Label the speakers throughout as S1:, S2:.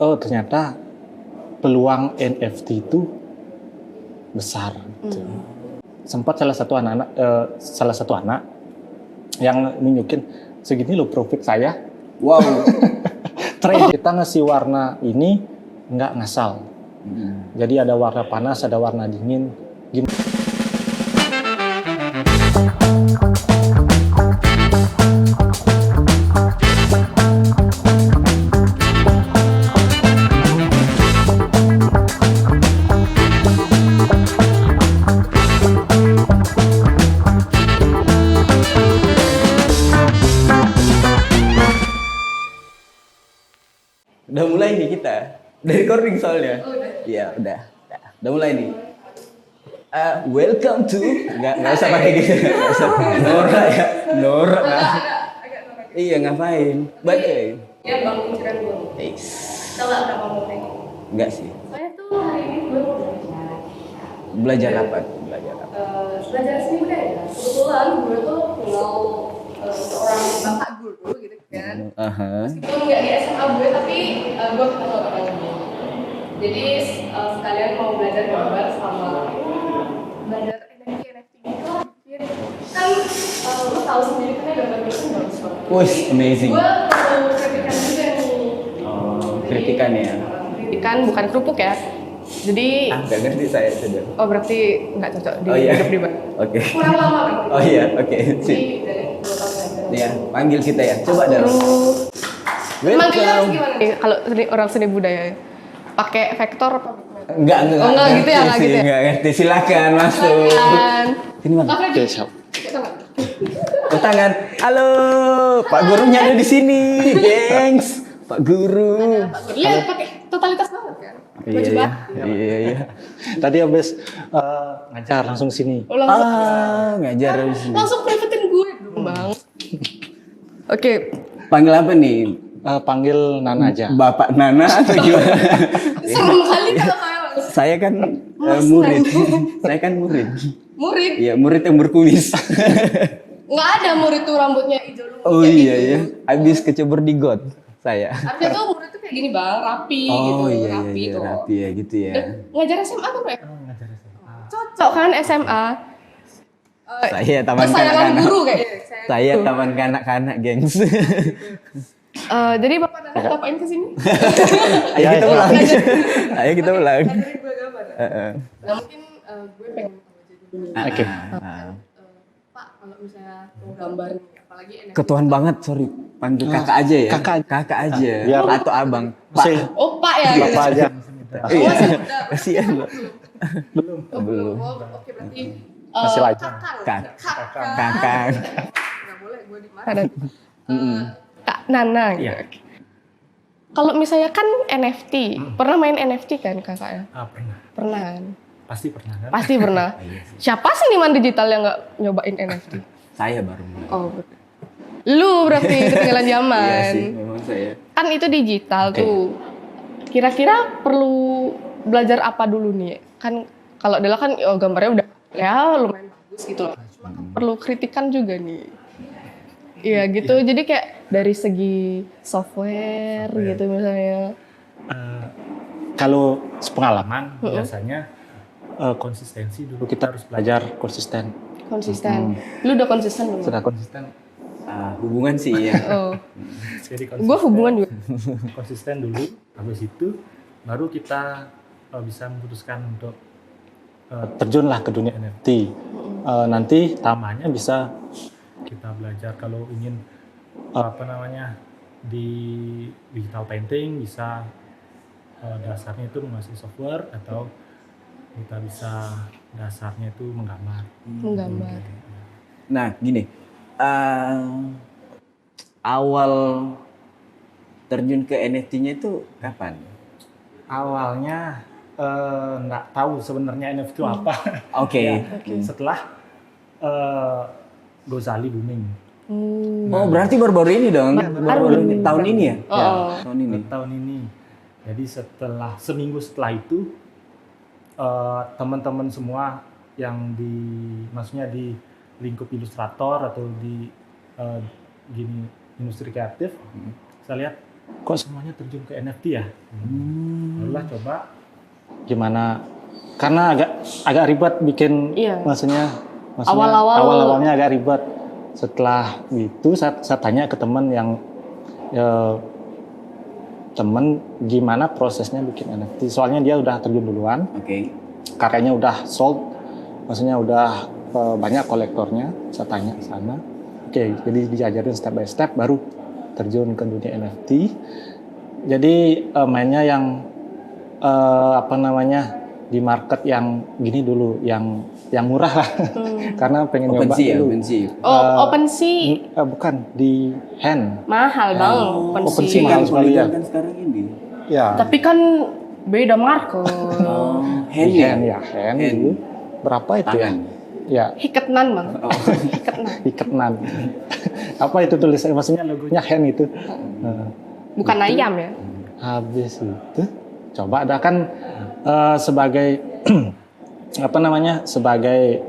S1: oh ternyata peluang NFT itu besar. Gitu. Sempat salah satu anak yang nunjukin segini loh profit saya.
S2: Wow.
S1: Trade kita ngasih warna ini nggak ngasal. Jadi ada warna panas, ada warna dingin. Gini.
S2: Udah mulai nih kita. Dari recording soalnya. Iya, udah mulai nih. Welcome to nggak usah pakai gitu. Nggak usah. Norak ya. Norak lah. Iya, ngapain? Baik.
S3: Ya bangun keren gue. Tahu nggak berapa momen?
S2: Enggak sih.
S3: Saya tuh hari ini gue mau
S2: Belajar apa?
S3: belajar seni budaya. Kebetulan gue tuh kenal seorang bapak guru gitu kan. Meskipun nggak di SMA gue tapi gue kenal orangnya. Jadi sekalian mau belajar gambar sama belajar NFT gitu. Kan lo tahu sendiri kan gambar itu kan bagus banget.
S2: Wih, amazing.
S3: Gue perlu kritikan juga nih.
S2: Kritikan ya.
S3: Kritikan bukan kerupuk ya. Jadi
S2: Nggak ngerti saya sudah.
S3: oh berarti nggak cocok di
S2: iya.
S3: hidup pribadi.
S2: Oke.
S3: Kurang lama berarti.
S2: Oh iya, oke.
S3: Jadi
S2: Sip.
S3: dari 2 tahun aja.
S2: Ya, panggil kita ya. Coba dah.
S3: Manggilnya harus
S2: Welcome.
S3: gimana nih? Kalau orang seni budaya pakai vektor apa?
S2: Enggak
S3: enggak gitu ya, enggak gitu ya.
S2: Enggak ngerti. Silakan masuk.
S3: Kan.
S2: Sini Bang.
S1: Oke, siap.
S2: Tangan. Halo, Pak gurunya ada di sini, gengs. Pak guru.
S3: Iya, pakai totalitas banget kan. Baju banget.
S2: Iya.
S1: Tadi habis ngajar langsung sini.
S2: Ngajar di sini.
S3: Langsung privatein gue dong, Bang. Oke,
S2: Panggil apa nih?
S1: Panggil Nana aja.
S2: Bapak Nana atau gimana?
S3: serem kali kalau kayak langsung
S2: Saya kan murid. Saya kan murid.
S3: murid.
S2: Iya, murid yang berkumis.
S3: Nggak ada murid tuh rambutnya hijau lumut.
S2: Oh
S3: kayak
S2: iya
S3: gitu.
S2: ya. Habis kecebur di got saya.
S3: Artinya tuh murid tuh kayak gini bang, rapi gitu, rapi tuh.
S2: rapi ya gitu ya.
S3: Ngajar SMA kan Pak? Cocok kan SMA?
S2: Saya taman
S3: Kesayangan
S2: kanak-kanak.
S3: guru kayaknya.
S2: Saya taman kanak-kanak, gengs.
S3: Jadi Bapak Nana ngapain kesini?
S2: Ayo kita ulang. Ayo kita ulang.
S3: Ngajarin gue gambar. Nah mungkin gue pengen tahu aja dulu nih.
S1: Oke.
S3: Pak, kalau misalnya mau gambar nih, apalagi NFT.
S2: Ketuhan banget, sorry. Panggil kakak aja ya. Kakak aja.
S1: Biar-
S2: atau abang. Pak.
S3: Oh Pak ya?
S1: Bapak aja.
S2: Iya.
S3: masih muda.
S2: Kasihan loh. Belum.
S3: Oh, oke berarti
S1: Masih lajang.
S2: Kakak.
S3: Nggak boleh gue dimarahin. Kak Nana gitu.
S1: Iya.
S3: Kalau misalnya kan NFT, pernah main NFT kan kakak ya?
S1: Pernah.
S3: Pernah kan?
S1: Pasti pernah kan?
S3: Pasti pernah. Siapa seniman digital yang nggak nyobain NFT?
S2: Saya baru mulai.
S3: Oh, lu berarti ketinggalan zaman.
S2: Iya sih, memang saya.
S3: Kan itu digital tuh. Kira-kira perlu belajar apa dulu nih? Kan kalau Dela kan gambarnya udah ya lumayan bagus gitu loh. Cuma kan perlu kritikan juga nih. Iya gitu. Jadi kayak dari segi software gitu misalnya.
S1: Kalau sepengalaman biasanya konsistensi dulu kita harus belajar konsisten.
S3: Konsisten. Lu udah konsisten belum?
S1: Sudah konsisten.
S2: Hubungan sih ya.
S3: Oh.
S1: Jadi
S3: Gue hubungan juga.
S1: konsisten dulu. Habis itu baru kita bisa memutuskan untuk terjunlah ke dunia NFT. Nanti tamanya bisa kita belajar kalau ingin di digital painting bisa dasarnya itu menguasai software atau kita bisa dasarnya itu menggambar.
S3: Menggambar.
S2: Nah, gini. Awal terjun ke NFT-nya itu kapan?
S1: Awalnya nggak tahu sebenarnya NFT itu apa.
S2: Oke.
S1: Setelah Gozali booming.
S2: Oh, berarti baru-baru ini dong. Baru-baru ini. Tahun ini ya?
S3: Oh.
S2: Tahun ini.
S1: Tahun ini. Jadi seminggu setelah itu teman-teman semua yang maksudnya di lingkup ilustrator atau di industri kreatif, saya lihat kok semuanya terjun ke NFT ya? Barulah coba gimana, karena agak ribet bikin,
S3: Iya.
S1: maksudnya
S3: Awal-awalnya
S1: agak ribet. Setelah itu saya tanya ke teman yang teman gimana prosesnya bikin NFT. Soalnya dia udah terjun duluan,
S2: Oke.
S1: karyanya udah sold, maksudnya udah banyak kolektornya. Saya tanya ke sana. Oke, jadi diajarin step by step baru terjun ke dunia NFT. Jadi mainnya yang di market yang gini dulu, yang murah lah. Karena pengen nyoba
S2: OpenSea ya,
S1: dulu.
S2: OpenSea.
S3: OpenSea
S1: Bukan di hand.
S3: mahal bang,
S1: OpenSea
S3: OpenSea.
S1: mahal sekali ya.
S2: Kan sekarang ini.
S1: Ya.
S3: Tapi kan beda market.
S2: Hand
S1: Di
S2: ya?
S1: hand ya, hand dulu. Berapa itu
S2: Tangan.
S1: ya?
S3: Hiketnan bang. Hiketnan.
S1: Iketnan. Apa itu tulisannya? Maksudnya logonya hand itu.
S3: Bukan ayam ya.
S1: Habis itu coba ada kan sebagai sebagai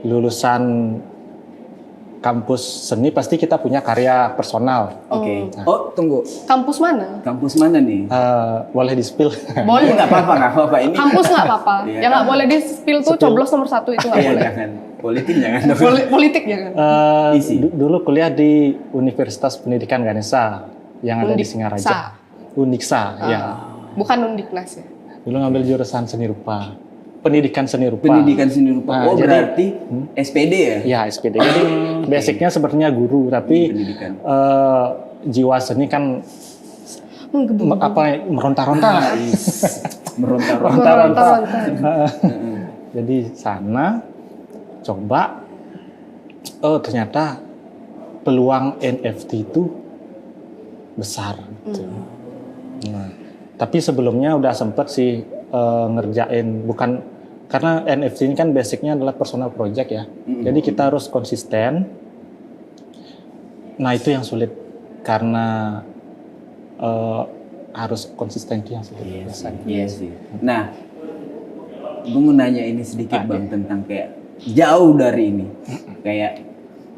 S1: lulusan kampus seni pasti kita punya karya personal.
S2: Oke. Oh, tunggu.
S3: Kampus mana?
S2: Kampus mana nih?
S1: Boleh di-spill?
S3: Boleh.
S2: Nggak apa-apa. Ini
S3: Kampus nggak apa-apa.
S2: Iya.
S3: Yang nggak boleh di spill tuh coblos nomor 1 itu nggak
S2: Iya,
S3: boleh.
S2: jangan. Politik jangan.
S3: Politik ya kan.
S2: Isi.
S1: Dulu kuliah di Universitas Pendidikan Ganesha yang ada di Singaraja. Uniksa, ya.
S3: Bukan Undiknas ya.
S1: Dulu ngambil jurusan seni rupa. Pendidikan seni rupa.
S2: Pendidikan seni rupa.
S1: Nah,
S2: Oh,
S1: jadi-
S2: berarti SPD ya?
S1: Ya, SPD. Jadi basicnya sebenarnya guru, tapi
S2: Pendidikan.
S1: jiwa seni kan
S3: Menggebu.
S1: meronta-ronta.
S2: Meronta-ronta.
S3: Ronta-ronta.
S1: Jadi sana coba, ternyata peluang NFT itu besar. Gitu. Nah, tapi sebelumnya udah sempet sih ngerjain, bukan karena NFT ini kan basicnya adalah personal project ya. Jadi kita harus konsisten. Nah itu yang sulit karena harus konsisten itu yang sulit biasanya.
S2: Iya sih. Nah, gue mau nanya ini sedikit bang tentang kayak jauh dari ini. Kayak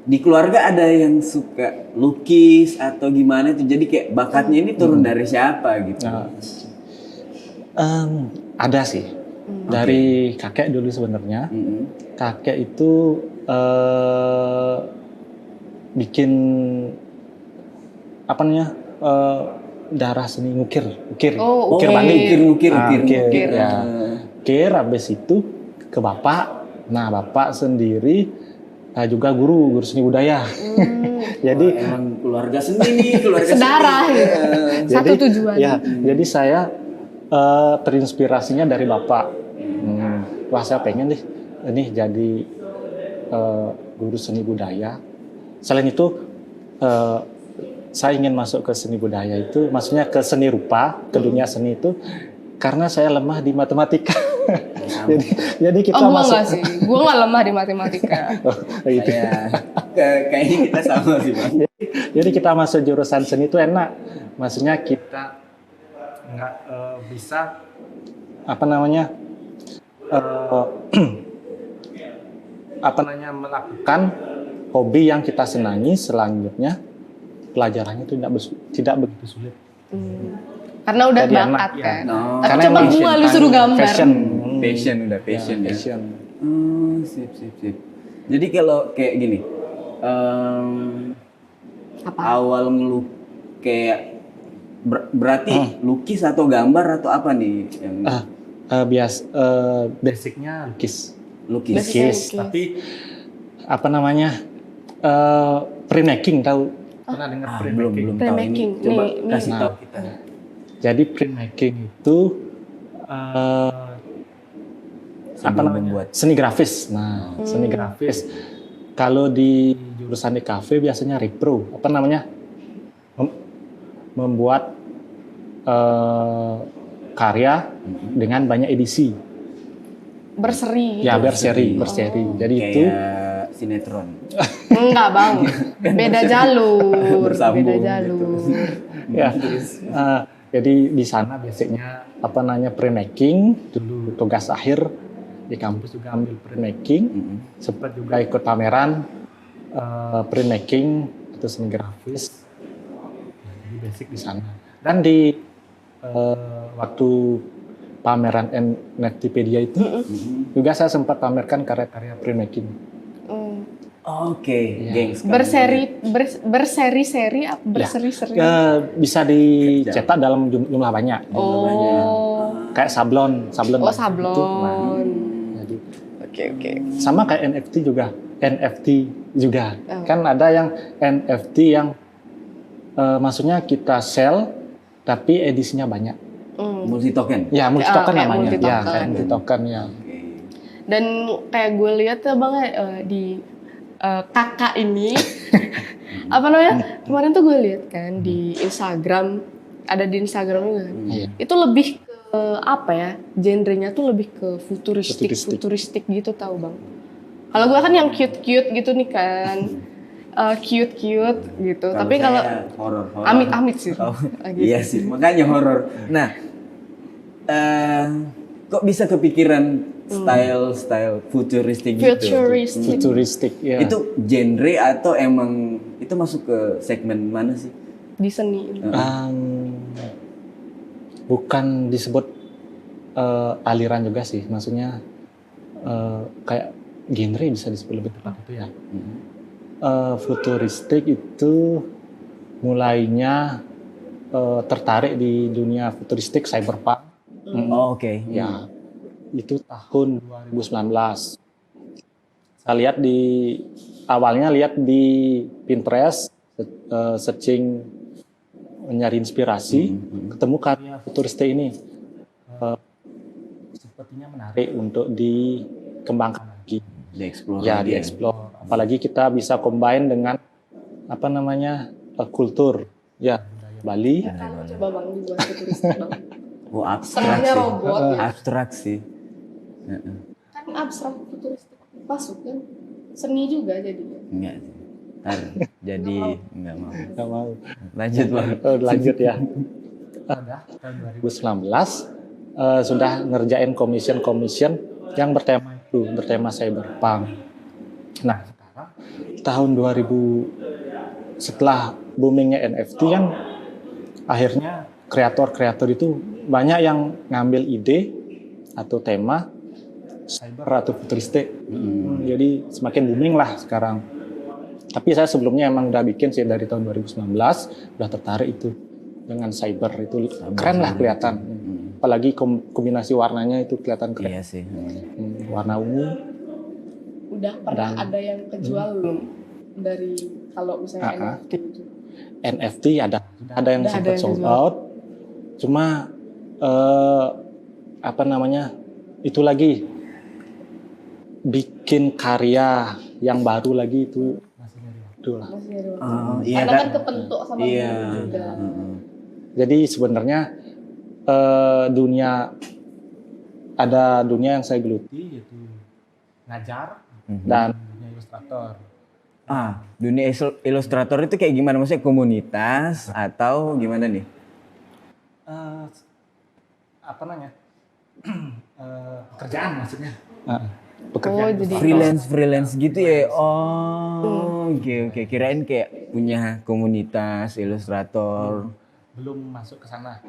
S2: di keluarga ada yang suka lukis atau gimana itu. Jadi kayak bakatnya ini turun dari siapa gitu?
S1: Nah, ada sih dari kakek dulu sebenarnya. Kakek itu bikin darah seni ngukir
S3: Oh,
S1: ukir
S3: oke.
S1: banding.
S2: Ukir.
S1: Ya. Ukir, habis itu ke bapak. Nah bapak sendiri juga guru seni budaya. Jadi
S2: Emang keluarga seni nih, keluarga
S3: Sedarah
S2: seni.
S3: gitu. Satu tujuan.
S1: Ya, jadi saya terinspirasinya dari bapak. Wah saya pengen nih ini jadi guru seni budaya. Selain itu saya ingin masuk ke seni budaya itu, maksudnya ke seni rupa, ke dunia seni itu karena saya lemah di matematika. jadi kita
S3: Gua
S1: masuk.
S3: nggak sih. Gua nggak lemah di matematika.
S1: Gitu.
S2: Kayaknya kita sama sih bang.
S1: Jadi kita masuk jurusan seni itu enak, maksudnya kita nggak bisa melakukan hobi yang kita senangi, selanjutnya pelajarannya itu tidak begitu sulit.
S3: Karena udah
S1: Jadi
S3: bakat
S1: enak, ya.
S3: kan.
S2: No.
S3: Tapi
S1: Karena
S3: coba
S1: emang
S3: gua lu suruh gambar.
S1: Fashion.
S2: Passion udah passion ya.
S1: Passion.
S2: Sip. Jadi kalau kayak gini,
S3: Apa?
S2: awal kayak berarti lukis atau gambar atau apa nih yang
S1: Basicnya lukis.
S2: lukis?
S3: Basicnya
S1: Lukis,
S3: lukis.
S1: tapi printmaking tahu? Pernah dengar printmaking?
S2: Belum tahu ini.
S3: Printmaking.
S2: Coba
S3: Nih,
S2: kasih
S1: nih.
S2: tahu kita.
S1: Jadi printmaking itu
S2: Membuat
S1: seni grafis. Nah, seni grafis. Kalau di jurusan di kafe biasanya repro, membuat karya dengan banyak edisi.
S3: Berseri.
S1: Ya, berseri. Jadi itu
S2: kayak sinetron.
S3: Enggak bang. Beda jalur.
S2: Bersambung
S3: Beda
S2: gitu.
S3: jalur.
S1: ya. Jadi di sana basicnya printmaking dulu, tugas akhir di kampus juga ambil printmaking. Sempat juga ikut pameran printmaking itu seni grafis. basic di sana. Dan di waktu pameran NFTpedia itu juga saya sempat pamerkan karya-karya printmaking.
S2: Oke, gengs.
S3: Berseri-seri apa berseri-seri?
S1: Bisa dicetak dalam jumlah banyak. Kayak sablon
S3: Oh,
S1: gitu.
S3: sablon.
S1: Jadi
S3: Oke.
S1: sama kayak NFT juga. Kan ada yang NFT yang maksudnya kita sell tapi edisinya banyak.
S2: Multi token.
S1: Ya, multi token
S3: kayak
S1: namanya.
S3: multi-token.
S1: Ya, kayak multi token ya.
S3: Dan kayak gue lihat ya Bang di kakak ini apa namanya? Kemarin tuh gue lihat kan di Instagram, ada di Instagram juga kan.
S1: Iya.
S3: Itu lebih ke apa ya? Genrenya tuh lebih ke futuristik gitu tahu Bang. Kalau gue kan yang cute gitu nih kan. Cute gitu. Tapi kalau
S2: horor.
S3: amit-amit sih.
S2: Oh,
S3: Gitu.
S2: iya sih, makanya horor. Nah, kok bisa kepikiran style futuristik gitu?
S1: Futuristik ya.
S2: Itu genre atau emang itu masuk ke segmen mana sih?
S3: Di seni.
S1: Bukan disebut aliran juga sih, maksudnya kayak genre bisa disebut lebih tepat itu ya. Futuristik itu mulainya tertarik di dunia futuristik cyberpunk.
S2: Oke.
S1: Ya, itu tahun 2019. Saya awalnya lihat di Pinterest, searching nyari inspirasi, ketemu karya futuristik ini. Sepertinya menarik untuk dikembangkan lagi.
S2: Dieksplor.
S1: Ya, dieksplor. Apalagi kita bisa combine dengan kultur, ya, budaya Bali.
S3: Kalau coba Bang dibuat futuristik Bang.
S2: Oh, abstrak
S3: Setengahnya
S2: sih.
S3: robot ya.
S2: Abstrak sih.
S3: Kan abstrak futuristik masuk kan seni juga jadinya.
S2: Enggak sih. Ntar jadi enggak mau.
S1: Nggak mau.
S2: Lanjut Bang.
S1: Lanjut ya. Tahun 2019 sudah ngerjain commission yang bertema cyberpunk. Nah, sekarang tahun 2000 setelah boomingnya NFT kan akhirnya kreator itu banyak yang ngambil ide atau tema cyber atau futuristik. Jadi semakin booming lah sekarang. Tapi saya sebelumnya emang udah bikin sih dari tahun 2019, udah tertarik itu dengan cyber itu keren lah kelihatan. Apalagi kombinasi warnanya itu kelihatan keren.
S2: Iya sih.
S1: Warna ungu.
S3: Udah pernah ada yang kejual belum dari kalau misalnya NFT itu?
S1: NFT ada yang
S3: Udah
S1: sempat
S3: ada yang
S1: sold
S3: kejual.
S1: out. Cuma itu lagi bikin karya yang baru lagi itu masih nyari waktu lah.
S3: Masih nyari waktu.
S2: Iya
S3: Karena kan kepentuk sama
S2: iya.
S3: dulu juga.
S1: Jadi sebenarnya ada dunia yang saya geluti yaitu ngajar dan dunia ilustrator.
S2: Dunia ilustrator itu kayak gimana? Maksudnya komunitas atau gimana nih?
S1: Pekerjaan maksudnya.
S3: Oh, jadi
S2: Freelance gitu ya? Oh, oke. Kirain kayak punya komunitas ilustrator.
S1: Belum masuk ke sana.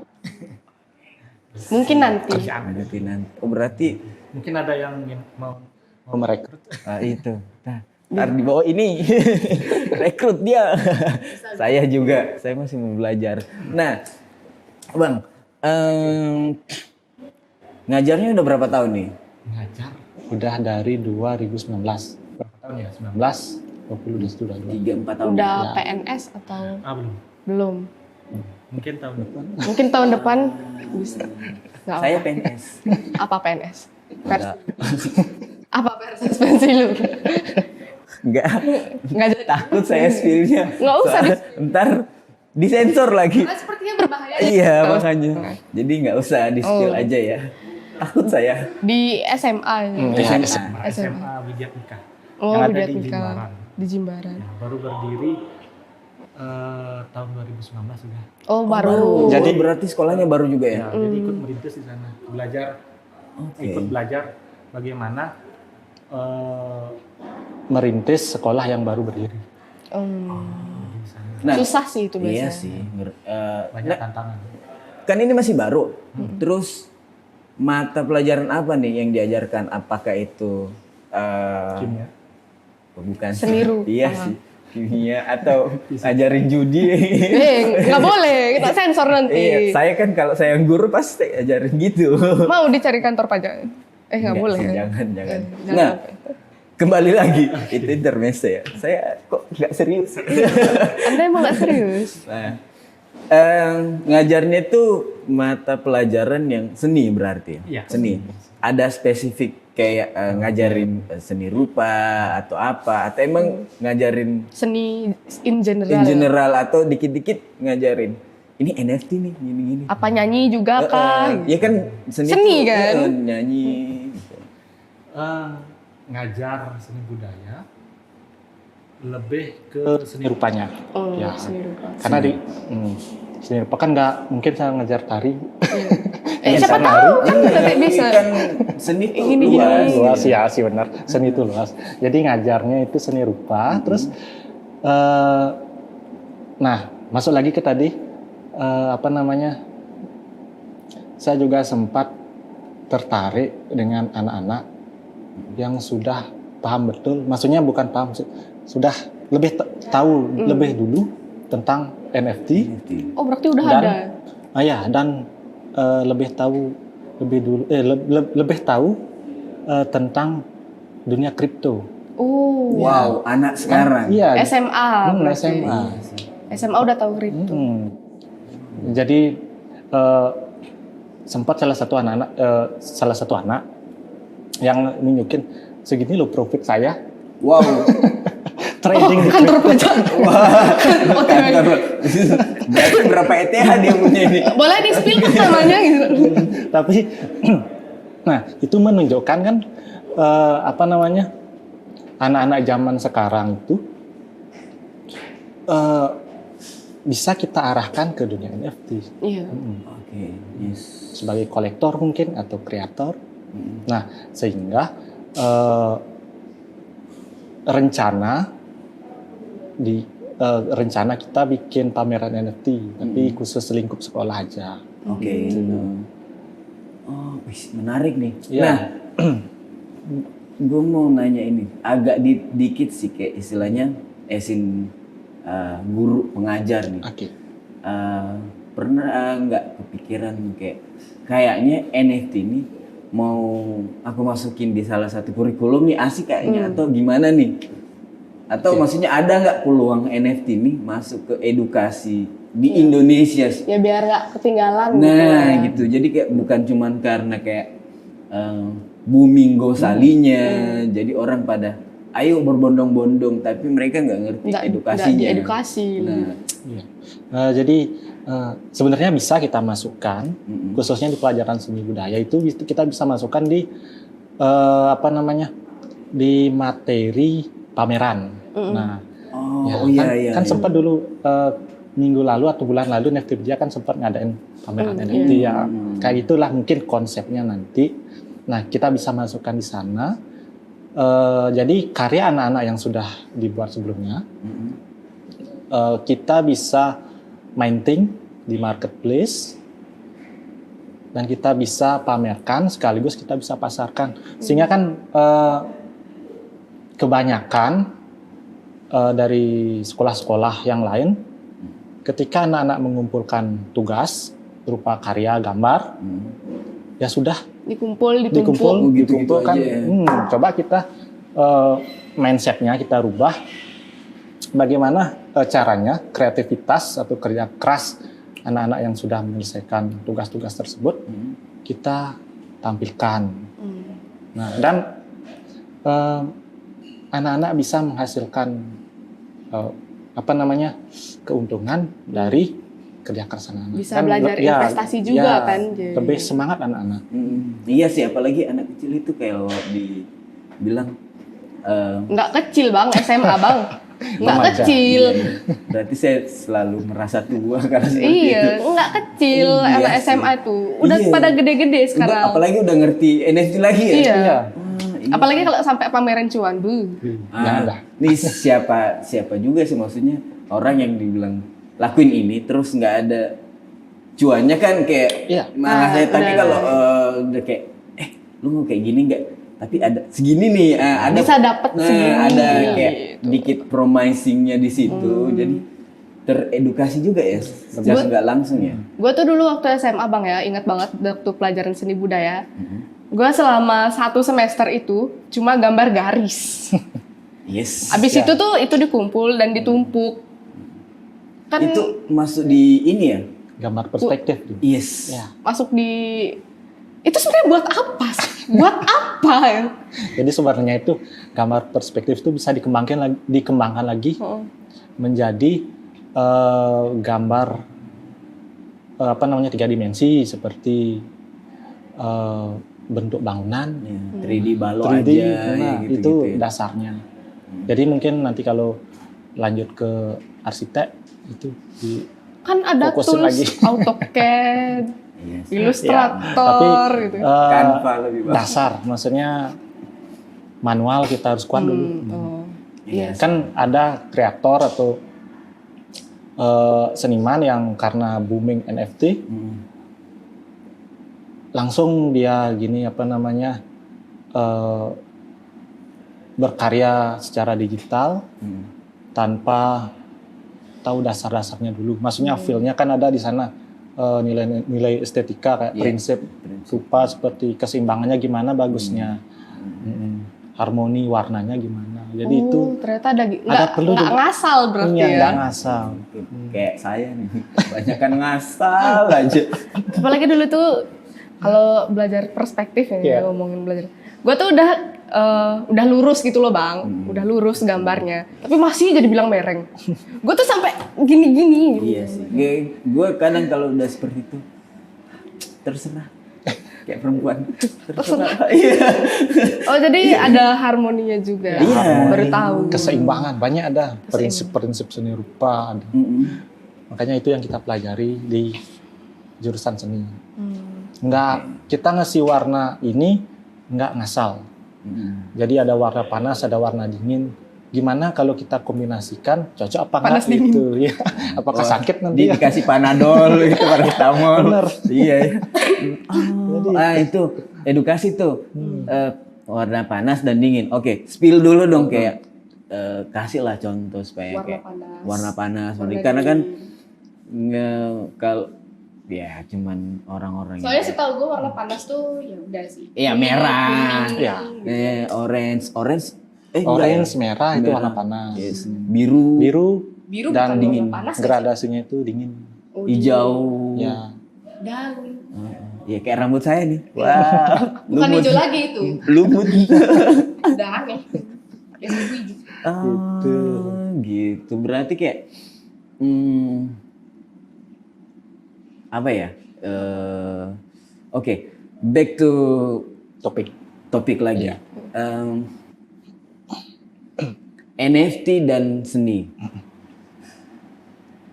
S3: mungkin nanti.
S2: Oh, berarti
S1: Mungkin ada yang mau merekrut.
S2: itu. Nah, ntar di bawah ini rekrut dia. Saya juga, saya masih mau belajar. Nah, Bang, ngajarnya udah berapa tahun nih?
S1: Ngajar udah dari 2019. Berapa tahun ya? 19, 20 udah sudah.
S2: 3-4 tahun.
S3: Udah
S1: Ya.
S3: PNS atau
S1: Belum.
S3: belum?
S1: Mungkin tahun depan.
S3: Mungkin tahun depan bisa. Nggak
S2: Saya
S3: apa.
S2: PNS.
S3: Apa PNS?
S2: Enggak.
S3: Apa versus pensi lu?
S2: Enggak.
S3: Nggak jadi.
S2: Takut saya spill-nya.
S3: Nggak usah
S2: Ntar disensor lagi.
S3: Kan sepertinya berbahaya.
S2: Iya,
S3: Nggak usah.
S2: makanya. Jadi nggak usah di spill aja ya. Takut saya.
S3: Di SMA.
S2: SMA.
S1: SMA Widyatika.
S3: Oh,
S1: yang ada
S3: Widya
S1: di
S3: Tika.
S1: Jimbaran.
S3: Di Jimbaran.
S1: Ya, baru berdiri tahun 2019 sudah.
S3: Oh, baru.
S2: Jadi berarti sekolahnya baru juga ya?
S1: Ya, jadi ikut merintis di sana, ikut belajar bagaimana merintis sekolah yang baru berdiri. Di sana.
S2: Nah,
S3: Susah sih itu biasanya.
S2: iya sih.
S1: Banyak tantangan.
S2: Kan ini masih baru. Terus mata pelajaran apa nih yang diajarkan? Apakah itu
S1: Kimia.
S2: bukan
S3: Seni rupa.
S2: Iya sih. Kimia atau ajarin judi.
S3: Nggak boleh, kita sensor nanti.
S2: Iya, saya kan kalau saya guru pasti ajarin gitu.
S3: Mau dicari kantor pajak? Nggak
S2: Enggak
S3: boleh.
S2: sih,
S3: ya?
S2: jangan.
S3: Jangan
S2: Nah,
S3: sampai.
S2: kembali lagi itu intermezzo ya. Saya kok nggak serius.
S3: Anda emang nggak serius?
S2: Nah, ngajarnya itu mata pelajaran yang seni berarti.
S1: Iya.
S2: Seni. Ada spesifik kayak ngajarin seni rupa atau apa? Atau emang ngajarin
S3: Seni in general.
S2: in general atau dikit-dikit ngajarin? Ini NFT nih, gini-gini.
S3: Apa nyanyi juga kah?
S2: Ya kan seni,
S3: Seni
S2: tuh,
S3: kan?
S2: nyanyi. Gitu.
S1: Ngajar seni budaya lebih ke seni rupanya.
S3: Oh,
S1: Ya.
S3: seni rupa.
S1: Karena seni rupa kan nggak mungkin saya ngajar tari.
S3: Siapa tahu kan nanti bisa.
S2: Kan seni tuh
S3: Gini-gini.
S2: luas.
S1: Luas ya sih benar. Seni itu luas. Jadi ngajarnya itu seni rupa. Terus, nah masuk lagi ke tadi apa namanya? Saya juga sempat tertarik dengan anak-anak yang sudah paham betul. Maksudnya bukan paham, sudah lebih tahu lebih dulu tentang NFT.
S3: Oh berarti udah
S1: Dan-
S3: ada.
S1: Dan lebih tahu lebih dulu lebih tahu tentang dunia kripto.
S3: Oh.
S2: Wow, anak sekarang.
S1: Iya.
S3: SMA. berarti.
S1: SMA.
S3: SMA udah tahu kripto.
S1: Jadi sempat salah satu anak yang nunjukin segini loh profit saya
S2: Wow.
S1: trading di
S3: Kantor
S1: kripto.
S3: pajak.
S2: Berarti berapa ETH dia punya ini?
S3: Boleh di spill kan namanya gitu.
S1: Tapi nah itu menunjukkan kan apa namanya anak-anak zaman sekarang itu bisa kita arahkan ke dunia NFT
S3: Iya.
S2: Oke, yes.
S1: sebagai kolektor mungkin atau kreator. Nah sehingga rencana kita bikin pameran NFT tapi khusus lingkup sekolah aja.
S2: Oke. Oh, wih, menarik nih.
S1: Iya.
S2: Nah, gue mau nanya ini, agak dikit sih kayak istilahnya esin guru pengajar nih.
S1: Oke.
S2: Pernah nggak kepikiran kayaknya NFT ini mau aku masukin di salah satu kurikulum nih asik kayaknya atau gimana nih? Atau maksudnya ada nggak peluang NFT ini masuk ke edukasi di Indonesia sih?
S3: Ya biar nggak ketinggalan.
S2: Nah
S3: ya.
S2: gitu, jadi kayak bukan cuman karena kayak booming gosalinya, jadi orang pada ayo berbondong-bondong, tapi mereka nggak ngerti edukasinya.
S3: Nggak diedukasi.
S2: Nah,
S1: Iya. Jadi sebenarnya bisa kita masukkan, khususnya di pelajaran seni budaya itu kita bisa masukkan di apa namanya di materi pameran. Nah, kan sempat dulu minggu lalu atau bulan lalu NFT kan sempat ngadain pameran NFT ya. Kayak itulah mungkin konsepnya nanti. Nah, kita bisa masukkan di sana. Jadi karya anak-anak yang sudah dibuat sebelumnya, kita bisa minting di marketplace dan kita bisa pamerkan sekaligus kita bisa pasarkan. Sehingga kan kebanyakan dari sekolah-sekolah yang lain, ketika anak-anak mengumpulkan tugas berupa karya gambar, ya sudah
S3: dikumpul.
S2: gitu
S1: kan.
S2: aja.
S1: Coba kita mindsetnya kita rubah. Bagaimana caranya kreativitas atau kerja keras anak-anak yang sudah menyelesaikan tugas-tugas tersebut kita tampilkan. Nah, dan anak-anak bisa menghasilkan apa namanya keuntungan dari kerja keras anak-anak.
S3: Bisa belajar investasi juga kan.
S1: Lebih semangat anak-anak.
S2: Iya sih, apalagi anak kecil itu kayak dibilang
S3: Nggak kecil bang, SMA bang. Nggak
S1: Remaja.
S3: kecil.
S2: berarti saya selalu merasa tua karena seperti
S3: Iya,
S2: itu.
S3: nggak kecil
S2: Iya
S3: anak
S2: sih.
S3: SMA tuh. Udah
S2: Iya.
S3: pada gede-gede sekarang.
S2: Apalagi udah ngerti NFT lagi ya.
S3: Iya.
S1: Iya.
S3: Apalagi kalau sampai pameran cuan, bu.
S1: Jangan lah.
S2: Nih siapa juga sih maksudnya orang yang dibilang lakuin ini terus nggak ada cuannya kan kayak
S1: Iya.
S2: malah saya tapi
S3: benar.
S2: kalau udah kayak lu mau kayak gini nggak tapi ada segini nih ada
S3: Bisa dapet segini,
S2: ada
S3: gitu.
S2: kayak dikit promisingnya di situ jadi teredukasi juga ya secara nggak langsung ya.
S3: Gue tuh dulu waktu SMA bang ya, ingat banget waktu pelajaran seni budaya. Gue selama 1 semester itu cuma gambar garis.
S2: Yes.
S3: Abis itu tuh itu dikumpul dan ditumpuk. Kan
S2: Itu masuk di ini ya.
S1: Gambar perspektif.
S2: Yes.
S1: Ya.
S3: masuk di itu sebenarnya buat apa sih? Buat apa ya?
S1: Jadi sebenarnya itu gambar perspektif itu bisa dikembangkan lagi menjadi gambar apa namanya 3 dimensi seperti bentuk bangunan,
S2: Ya, 3D balok
S1: 3D,
S2: aja
S1: nah,
S2: gitu,
S1: itu
S2: ya.
S1: dasarnya. Jadi mungkin nanti kalau lanjut ke arsitek itu di
S3: Kan ada
S1: Fokusin
S3: tools
S1: lagi.
S3: AutoCAD,
S2: Yes.
S3: Illustrator
S1: tapi
S3: gitu.
S2: Canva lebih bagus.
S1: dasar, maksudnya manual kita harus kuat dulu.
S3: Oh.
S2: Iya.
S1: Kan ada kreator atau seniman yang karena booming NFT langsung dia gini apa namanya berkarya secara digital tanpa tahu dasar-dasarnya dulu. Maksudnya feel-nya kan ada di sana nilai estetika kayak
S2: Iya,
S1: prinsip rupa seperti keseimbangannya gimana bagusnya, harmoni warnanya gimana. Jadi itu
S3: Ternyata ada
S1: ada perlu
S3: nggak
S1: juga.
S3: ngasal berarti
S1: Iya,
S3: ya.
S1: nggak ngasal.
S2: Kayak saya nih, banyak kan ngasal aja.
S3: Apalagi dulu tuh kalau belajar perspektif ya
S1: Iya.
S3: ngomongin belajar. Gue tuh udah lurus gitu loh bang, udah lurus gambarnya, tapi masih jadi bilang mereng. Gue tuh sampai gini-gini. Gitu.
S2: Iya sih. Gue kadang kalau udah seperti itu terserah. Kayak perempuan. Terserah. Iya.
S3: Oh jadi ada harmoninya juga.
S2: Iya.
S3: Baru tahu.
S1: Keseimbangan banyak ada prinsip-prinsip seni rupa ada. Makanya itu yang kita pelajari di jurusan seni. Nggak kita ngasih warna ini nggak ngasal. Jadi ada warna panas, ada warna dingin. Gimana kalau kita kombinasikan cocok apa
S3: Panas
S1: nggak
S3: dingin.
S1: gitu ya? Apakah sakit nanti? Ya?
S2: Dikasih panadol gitu, paracetamol.
S1: Bener.
S2: Iya. Itu edukasi tuh. Warna panas dan dingin. Oke, spill dulu dong kayak kasih lah contoh supaya
S3: Warna
S2: kayak
S3: panas.
S2: warna panas.
S3: Warna
S2: Karena kan
S3: dingin.
S2: kalau ya cuman orang-orang
S3: Soalnya
S2: yang
S3: setahu gue warna panas tuh ya udah sih.
S2: Iya, merah.
S3: Kuning,
S1: Iya.
S3: gitu.
S2: orange
S1: Orange, merah itu warna panas.
S2: yes. Biru,
S3: Biru
S1: dan
S3: bukan
S1: dingin.
S3: warna panas.
S1: Gradasinya itu dingin.
S3: Oh,
S2: hijau.
S1: Ya.
S3: Dan
S2: Ya kayak rambut saya nih. Wah,
S3: bukan hijau lagi itu.
S2: lumut.
S3: Udah aneh. Ya hijau.
S2: Gitu. Berarti kayak apa ya? Oke, back to topik lagi.
S1: Iya.
S2: NFT dan seni.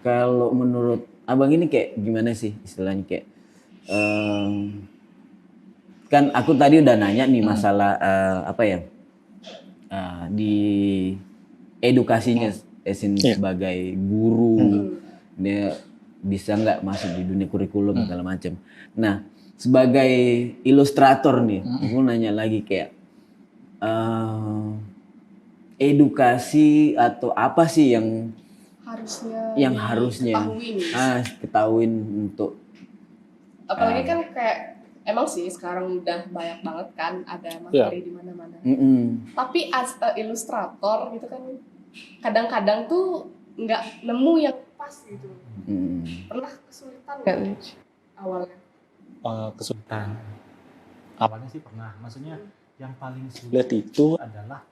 S2: Kalau menurut abang ini kayak gimana sih istilahnya kayak kan aku tadi udah nanya nih masalah apa ya di edukasinya Esin sebagai guru dia bisa nggak masuk di dunia kurikulum segala macam. Nah sebagai ilustrator nih aku nanya lagi kayak edukasi atau apa sih yang harusnya ketahuin untuk
S3: apalagi kan kayak emang sih sekarang udah banyak banget kan ada materi di mana-mana. Tapi as a ilustrator gitu kan kadang-kadang tuh nggak nemu yang pas gitu. Pernah kesulitan nggak awalnya?
S1: Kesulitan. Awalnya sih pernah. Maksudnya yang paling sulit itu adalah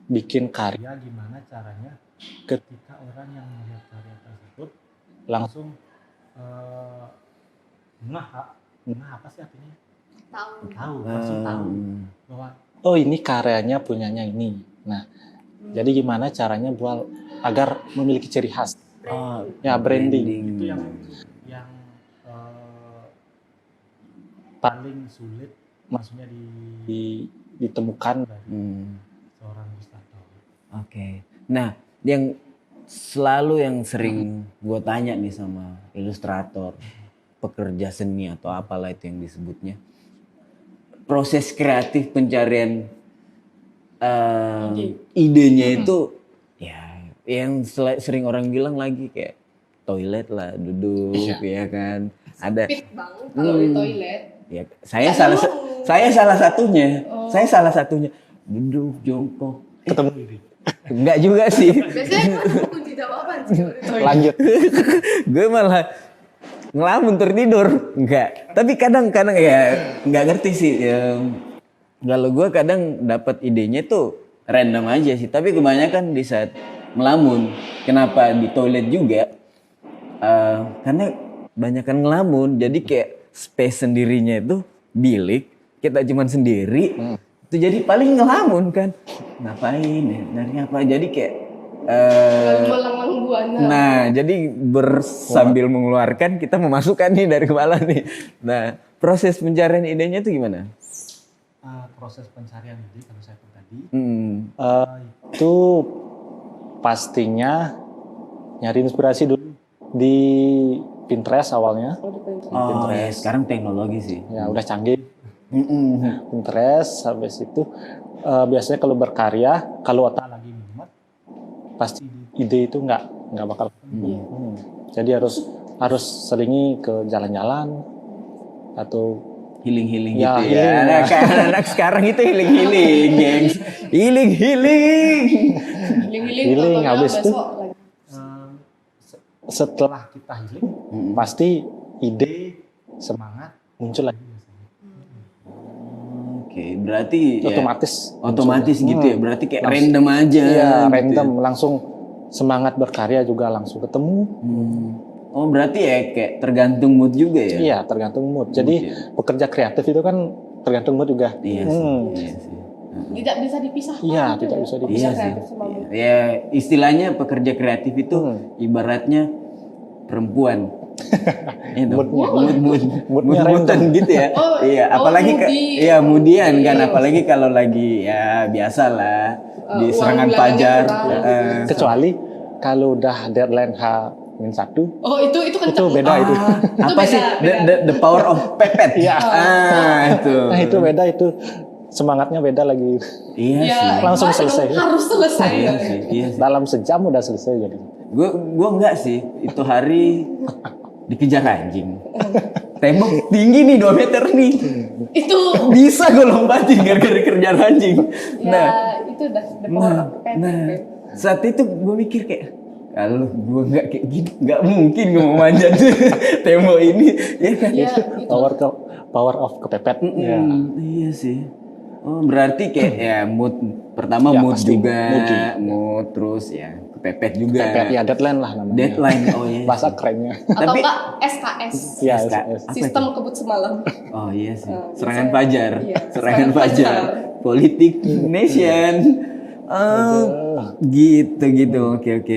S1: bikin karya gimana caranya ketika orang yang melihat karya tersebut langsung ngeh apa sih artinya? Tahu, langsung tahu bahwa oh ini karyanya punyanya ini. Nah, jadi gimana caranya buat agar memiliki ciri khas? Ya branding. Itu yang paling sulit maksudnya ditemukan dari seorang ilustrator.
S2: Oke. Nah, yang selalu yang sering gue tanya nih sama ilustrator, pekerja seni atau apalah itu yang disebutnya, proses kreatif pencarian idenya itu ya yang sering orang bilang lagi kayak toilet lah, duduk ya kan. Ada
S3: Fit banget kalau di toilet.
S2: ya, saya salah satunya. Saya salah satunya. Duduk jongkok.
S1: Ketemu ini.
S2: Enggak juga sih.
S3: Biasanya kan kunci jawaban sih kalau di toilet.
S1: Lanjut.
S2: Gue malah ngelamun tertidur. Enggak. Tapi kadang-kadang ya enggak ngerti sih. Ya, kalau gue kadang dapat idenya tuh random aja sih. Tapi kebanyakan di saat melamun. Kenapa di toilet juga? Karena banyakan ngelamun. Jadi kayak space sendirinya itu bilik. Kita cuman sendiri. Itu jadi paling ngelamun kan. Ngapain ya? Dari apa? Jadi kayak
S3: Melanglang buana.
S2: nah, jadi sambil mengeluarkan kita memasukkan nih dari kepala nih. Nah, proses pencarian idenya itu gimana?
S1: Proses pencarian ide kalau saya pribadi
S2: Hmm.
S1: itu pastinya nyari inspirasi dulu di Pinterest awalnya.
S3: Oh, di Pinterest.
S2: Oh, ya, sekarang teknologi sih.
S1: Ya udah canggih.
S2: Mm-mm.
S1: Pinterest, habis itu biasanya kalau berkarya, kalau otak lagi mumet, pasti ide itu nggak bakal ketemu. Jadi harus selingi ke jalan-jalan atau
S2: Healing
S1: Ya,
S2: gitu ya.
S1: healing.
S2: Anak sekarang itu healing, gengs. Healing.
S3: Healing-healing,
S1: Healing,
S3: fotonya
S1: habis itu
S3: besok lagi.
S1: setelah kita healing, pasti ide, semangat muncul lagi.
S2: Oke, berarti ya, otomatis gitu ya. Berarti kayak
S1: Langsung.
S2: random aja.
S1: Iya,
S2: gitu
S1: random
S2: ya.
S1: langsung semangat berkarya juga langsung ketemu.
S2: Oh, berarti ya kayak tergantung mood juga ya.
S1: Iya, tergantung mood. Jadi pekerja kreatif itu kan tergantung mood juga.
S2: Iya sih. Iya sih.
S3: Tidak bisa dipisahkan.
S1: Iya,
S3: gitu
S1: tidak
S3: ya.
S1: bisa
S2: Iya
S1: dipisah.
S2: sih.
S3: Kreatif sama mood.
S2: Ya istilahnya pekerja kreatif itu ibaratnya perempuan. Itu
S1: Moodnya random
S2: gitu ya.
S3: Oh,
S2: Iya,
S3: oh,
S2: apalagi
S3: moody.
S2: iya moodian kan,
S3: Iya.
S2: apalagi kalau lagi ya biasalah di
S3: uang
S2: serangan
S3: bulanannya
S2: pajar.
S3: kurang.
S1: Kecuali kalau udah deadline H-1,
S3: Oh, itu kencang.
S1: itu beda itu.
S2: Apa
S3: beda,
S2: sih the power of pepet?
S1: Iya.
S2: Itu.
S1: Nah, itu beda itu. Semangatnya beda lagi.
S2: Iya
S3: Ya,
S2: sih.
S1: Langsung
S3: gimana
S1: selesai.
S3: dong? Harus selesai.
S2: Iya sih. Iya sih.
S1: Dalam sejam udah selesai jadi.
S2: Gue enggak sih. Itu hari dikejar anjing. Tembok tinggi nih 2 meter nih.
S3: Itu
S2: Bisa gue lompatin gara-gara kejar anjing.
S3: ya itu udah the power of pen.
S2: Saat itu gue mikir kayak kalau gue nggak kayak gini nggak mungkin gue mau manjat tembok ini ya kan.
S3: Ya, itu
S1: Power of kepepet. Ya.
S2: Iya sih. Oh berarti kayak ya mood pertama
S1: Ya,
S2: mood
S1: pasti
S2: juga
S1: moody.
S2: mood terus ya kepepet juga.
S1: Kepepet ya deadline lah namanya.
S2: Deadline oh iya.
S1: Bahasa kerennya.
S3: atau
S2: Tapi-
S3: enggak SKS.
S1: Ya,
S2: SKS. Apa
S3: Sistem kebut semalam.
S2: Oh iya sih.
S3: Oh,
S2: Serangan
S3: bisa.
S2: fajar.
S3: Iya,
S2: Serangan
S3: serangan
S2: fajar.
S3: fajar.
S2: Politik nation. Oh, gitu. Oke.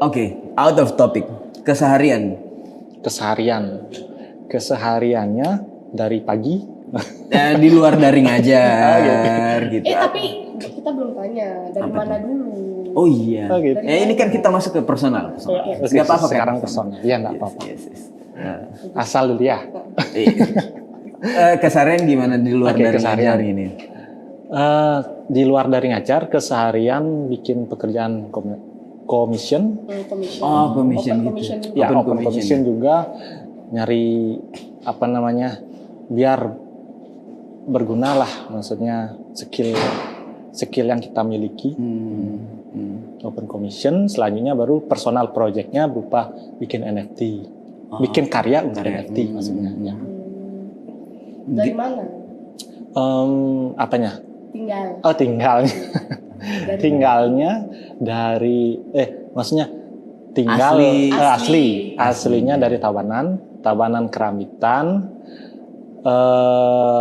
S2: Oke, out of topic.
S1: Kesehariannya dari pagi.
S2: Di luar dari ngajar gitu.
S3: Tapi kita belum tanya dari
S2: Apa
S3: mana dulu.
S2: Oh iya.
S1: Oh, gitu.
S2: Ini kan kita masuk ke personal.
S1: Oke,
S2: Nggak apa-apa kan?
S1: sekarang personal. Iya, nggak apa-apa.
S2: Yes.
S1: Asal dulu ya.
S2: Keseharian gimana di luar
S1: Oke,
S2: dari
S1: keseharian.
S2: ngajar ini?
S1: Di luar dari ngajar, keseharian bikin pekerjaan commission.
S3: Commission.
S2: Oh, commission
S3: Open
S2: gitu.
S3: commission juga.
S1: Ya,
S2: Open
S1: open
S2: commission.
S1: commission juga nyari biar berguna lah, maksudnya skill yang kita miliki. Open commission, selanjutnya baru personal projectnya berupa bikin NFT, bikin karya untuk NFT maksudnya. Ya.
S3: Dari mana?
S1: Apanya?
S3: Tinggal.
S1: Oh, tinggalnya.
S3: Dari
S1: Tinggalnya dari maksudnya tinggal aslinya dari Tabanan Keramitan.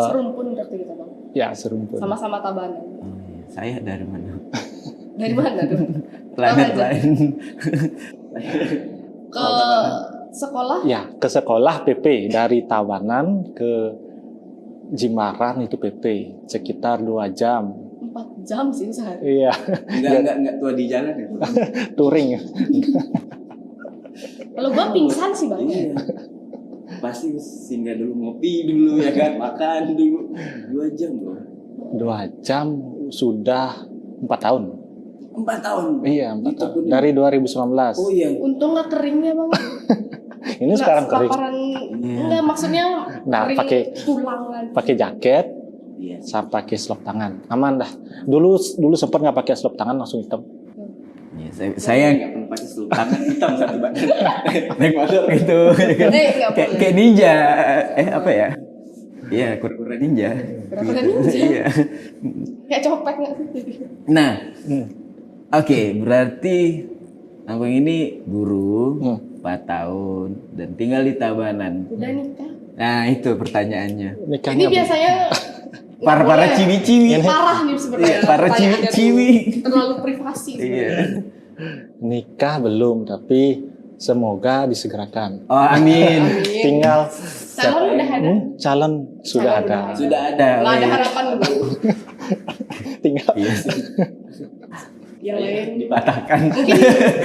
S3: Serumpun berarti kita bang.
S1: Ya, serumpun.
S3: Sama-sama Tabanan.
S2: Oh, iya. Saya dari mana?
S3: Dari mana tuh?
S2: Planet
S3: Tahu aja.
S2: lain.
S3: Ke sekolah?
S1: Ya, ke sekolah PP dari Tabanan ke Jimbaran itu PP sekitar 2 jam.
S3: 4 jam sih sehari.
S1: Iya,
S2: Enggak tua di jalan ya.
S1: touring.
S3: Kalau gua pingsan sih bang.
S2: Iya. Pasti singgah dulu, ngopi dulu ya kan, makan dulu. 2 jam bro.
S1: 2 jam sudah 4 tahun.
S2: 4 tahun.
S1: Iya, 4
S2: Itu
S1: tahun.
S2: pun-
S1: Dari 2019.
S2: Oh iya.
S3: Untung nggak keringnya bang.
S1: Ini sekarang kering.
S3: Laparan,
S2: Iya.
S3: enggak maksudnya
S1: Nah,
S3: kering
S1: pakai-
S3: tulang lagi.
S1: Pakai jaket,
S2: Iya.
S1: saya pakai selop tangan. Aman dah. Dulu sempat nggak pakai selop tangan langsung hitam.
S2: Iya, saya nggak pernah pakai seluk tangan hitam satu badan. Naik motor gitu. ya kan?
S3: Nggak boleh.
S2: Kayak ninja. Apa ya? Iya, kura-kura ninja.
S3: Kura-kura ninja.
S2: Iya.
S3: Kayak copet nggak sih?
S2: Nah,
S1: Hmm.
S2: oke, berarti abang ini guru 4 tahun dan tinggal di Tabanan.
S3: Udah nikah.
S2: Nah, itu pertanyaannya.
S3: Ini
S1: Nikahnya
S3: biasanya
S2: Para
S3: nggak boleh.
S2: ciwi-ciwi.
S3: Parah nih sebenarnya.
S2: Iya, para
S3: pertanyaannya
S2: ciwi-ciwi.
S3: tuh. Terlalu privasi.
S2: Iya.
S1: nikah belum, tapi semoga disegerakan.
S2: Oh, amin.
S3: Amin.
S1: Tinggal
S3: Calon udah ada.
S1: calon sudah
S3: Calon
S1: ada.
S3: udah
S2: Sudah ada.
S3: Nggak
S2: oh
S3: ada
S2: iya.
S3: harapan dulu.
S1: Tinggal
S2: Iya sih.
S3: Yang lain.
S2: Dipatahkan.
S3: Mungkin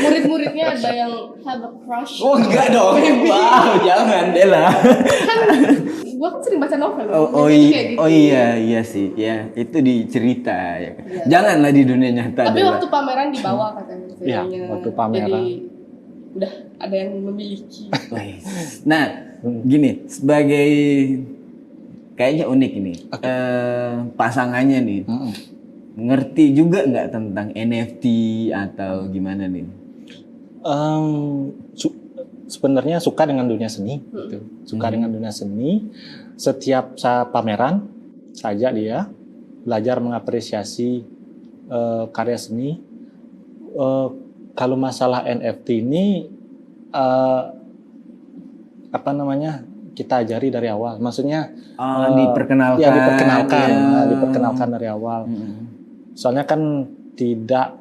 S3: murid-muridnya ada yang have a crush.
S2: Oh, enggak dong. Wow, jangan Dela.
S3: Kan gua kan sering baca novel.
S2: Oh,
S3: Jadi kayak gitu.
S2: iya sih. Ya, itu di cerita ya.
S3: Iya.
S2: Janganlah di dunia nyata.
S3: Tapi
S2: Dela.
S3: waktu pameran dibawa katanya.
S1: Iya,
S3: videonya.
S1: waktu pameran.
S3: Jadi udah ada yang memiliki.
S2: Nah, gini, sebagai kayaknya unik ini. Pasangannya nih.
S1: Mm-mm.
S2: Ngerti juga nggak tentang NFT atau gimana nih?
S1: Sebenarnya suka dengan dunia seni, gitu. Suka dengan dunia seni. Setiap pameran saja dia belajar mengapresiasi karya seni. Kalau masalah NFT ini apa namanya, kita ajari dari awal. Maksudnya
S2: Diperkenalkan.
S1: ya diperkenalkan,
S2: ya.
S1: diperkenalkan dari awal. Soalnya kan tidak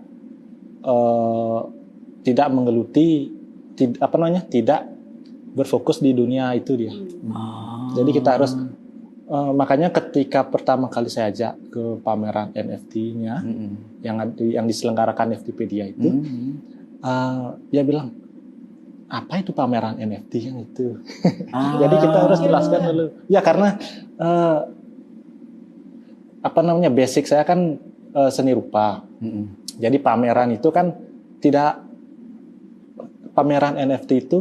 S1: menggeluti, tidak berfokus di dunia itu dia. Jadi kita harus makanya ketika pertama kali saya ajak ke pameran NFT-nya yang diselenggarakan FTpedia itu, dia bilang, apa itu pameran NFT yang itu? Jadi kita harus jelaskan dulu. Ya karena basic saya kan seni rupa. Jadi pameran itu kan pameran NFT itu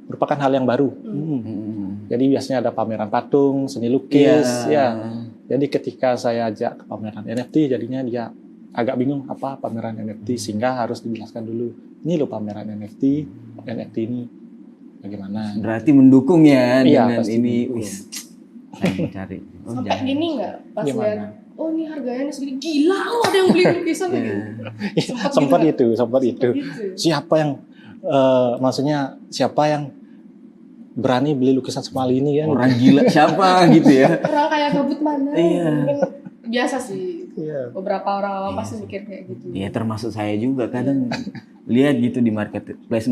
S1: merupakan hal yang baru. Jadi biasanya ada pameran patung, seni lukis, ya. Jadi ketika saya ajak ke pameran NFT, jadinya dia agak bingung apa pameran NFT, sehingga harus dijelaskan dulu. Ini loh pameran NFT ini bagaimana?
S2: Berarti mendukung ya
S1: Iya,
S2: dengan
S1: pasti
S2: ini.
S1: mendukung.
S2: Wis, saya mau cari. Oh,
S3: Sampai
S2: jangan.
S3: gini nggak pas
S1: Gimana?
S3: lihat, oh ini harganya segini, gila oh ada yang beli lukisan gitu.
S1: sempat itu.
S3: Gitu.
S1: Siapa yang siapa yang berani beli lukisan semahal ini kan?
S2: Orang gila siapa gitu ya?
S3: Orang kaya gabut mana?
S2: Iya.
S3: Mungkin biasa sih.
S1: Iya.
S3: Beberapa orang awam pasti mikir kayak gitu.
S2: Ya termasuk saya juga kadang lihat gitu di marketplace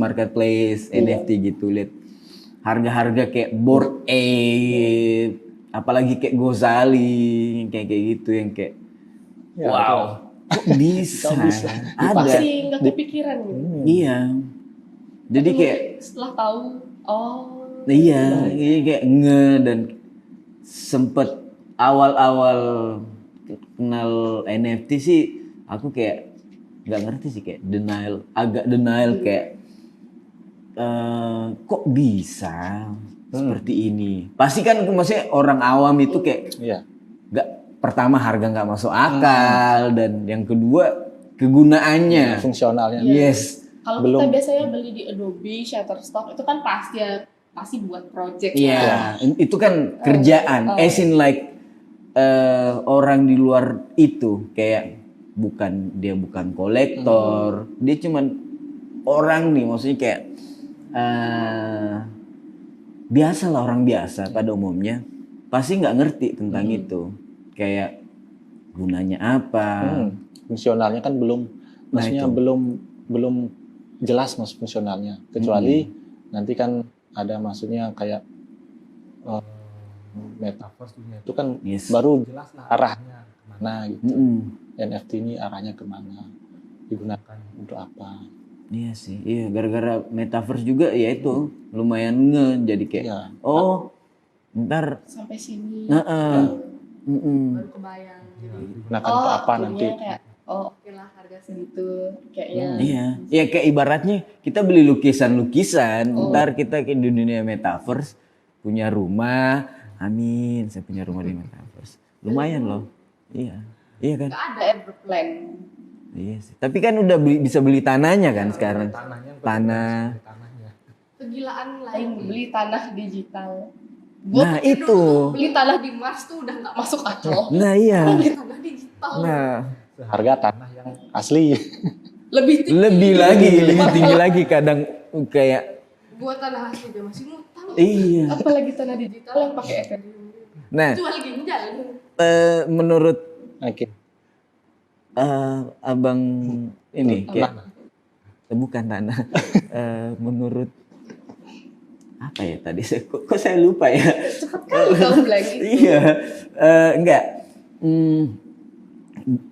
S2: NFT gitu, lihat harga-harga kayak Bored Ape, apalagi kayak Gozali kayak gitu yang kayak
S1: Ya,
S2: wow, kok bisa?
S1: Kok bisa?
S2: Ada.
S3: Masih nggak kepikiran gitu.
S2: Iya. Jadi
S3: Tapi
S2: kayak
S3: setelah tahu, oh
S2: iya kayak dan sempet awal-awal kenal NFT sih aku kayak nggak ngerti sih, kayak agak denial kayak kok bisa seperti ini. Pasti kan maksudnya orang awam itu kayak
S1: Iya.
S2: pertama harga nggak masuk akal dan yang kedua kegunaannya.
S1: Fungsionalnya.
S2: Yes.
S3: kalau
S1: belum.
S3: kita biasanya beli di Adobe, Shutterstock itu kan pasti buat project.
S2: Iya, itu kan kerjaan. As in like orang di luar itu kayak dia bukan kolektor, dia cuman orang nih, maksudnya kayak biasa lah, orang biasa pada umumnya pasti nggak ngerti tentang itu, kayak gunanya apa.
S1: Fungsionalnya kan belum, maksudnya
S2: itu.
S1: belum jelas mas fungsionalnya, kecuali nanti kan ada maksudnya kayak metaverse dunia itu kan
S2: Yes.
S1: baru jelas lah arahnya mana gitu. NFT ini arahnya kemana, digunakan untuk apa.
S2: Iya sih, iya gara-gara metaverse juga ya itu lumayan jadi kayak
S1: Iya.
S2: ntar
S3: Sampai sini
S2: mm-mm.
S3: baru kebayang. Jadi
S1: Digunakan untuk apa
S3: jadinya
S1: nanti.
S3: kayak oke lah harga segitu kayaknya.
S2: Iya, ya kayak ibaratnya kita beli lukisan-lukisan, ntar kita ke dunia metaverse punya rumah, amin, saya punya rumah di metaverse, lumayan loh, iya, iya kan,
S3: Nggak ada airplane.
S2: iya sih. Tapi kan udah bisa beli tanahnya kan sekarang,
S1: Tanahnya
S2: tanah.
S1: tanahnya.
S3: Kegilaan lain beli tanah digital.
S2: Nah
S3: pikir
S2: itu,
S3: dulu beli tanah di Mars tuh udah nggak masuk akal.
S2: nah iya,
S3: Beli tanah digital
S2: nah
S1: Harga tanah yang asli.
S3: lebih tinggi.
S2: lebih tinggi lagi kadang kayak,
S3: Buat tanah asli dia masih ngutang.
S2: iya.
S3: Apalagi tanah digital yang pakai Ethereum.
S2: Nah,
S3: Jual ginjal.
S2: menurut
S1: Oke.
S2: abang ini kayak
S1: Tanah.
S2: bukan tanah. Menurut apa ya tadi saya kok saya lupa ya.
S3: Cepat kali kau bilang gitu.
S2: Iya, enggak.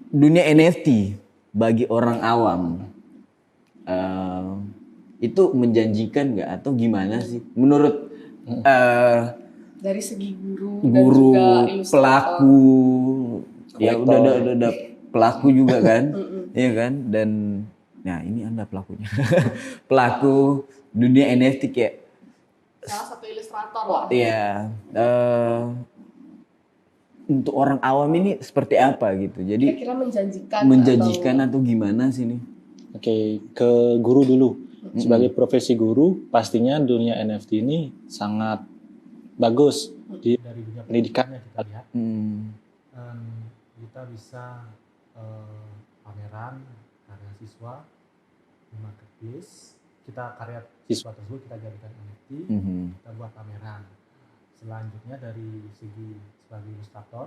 S2: Dunia NFT bagi orang awam itu menjanjikan nggak atau gimana sih? Menurut
S3: Dari segi guru, dan
S2: guru,
S3: juga ilustrator.
S2: pelaku, ya udah pelaku juga kan, iya kan? Dan nah ini Anda pelakunya, pelaku dunia NFT kayak,
S3: Salah satu ilustrator lah.
S2: ya untuk orang awam ini seperti apa gitu? Jadi
S3: Kira-kira
S2: menjanjikan atau gimana sih nih?
S1: Oke, ke guru dulu. Sebagai profesi guru, pastinya dunia NFT ini sangat bagus dari dunia pendidikan yang kita lihat. Kita bisa pameran karya siswa di marketplace. Kita karya siswa tersebut kita jadikan NFT, kita buat pameran. Selanjutnya dari segi sebagai ilustrator,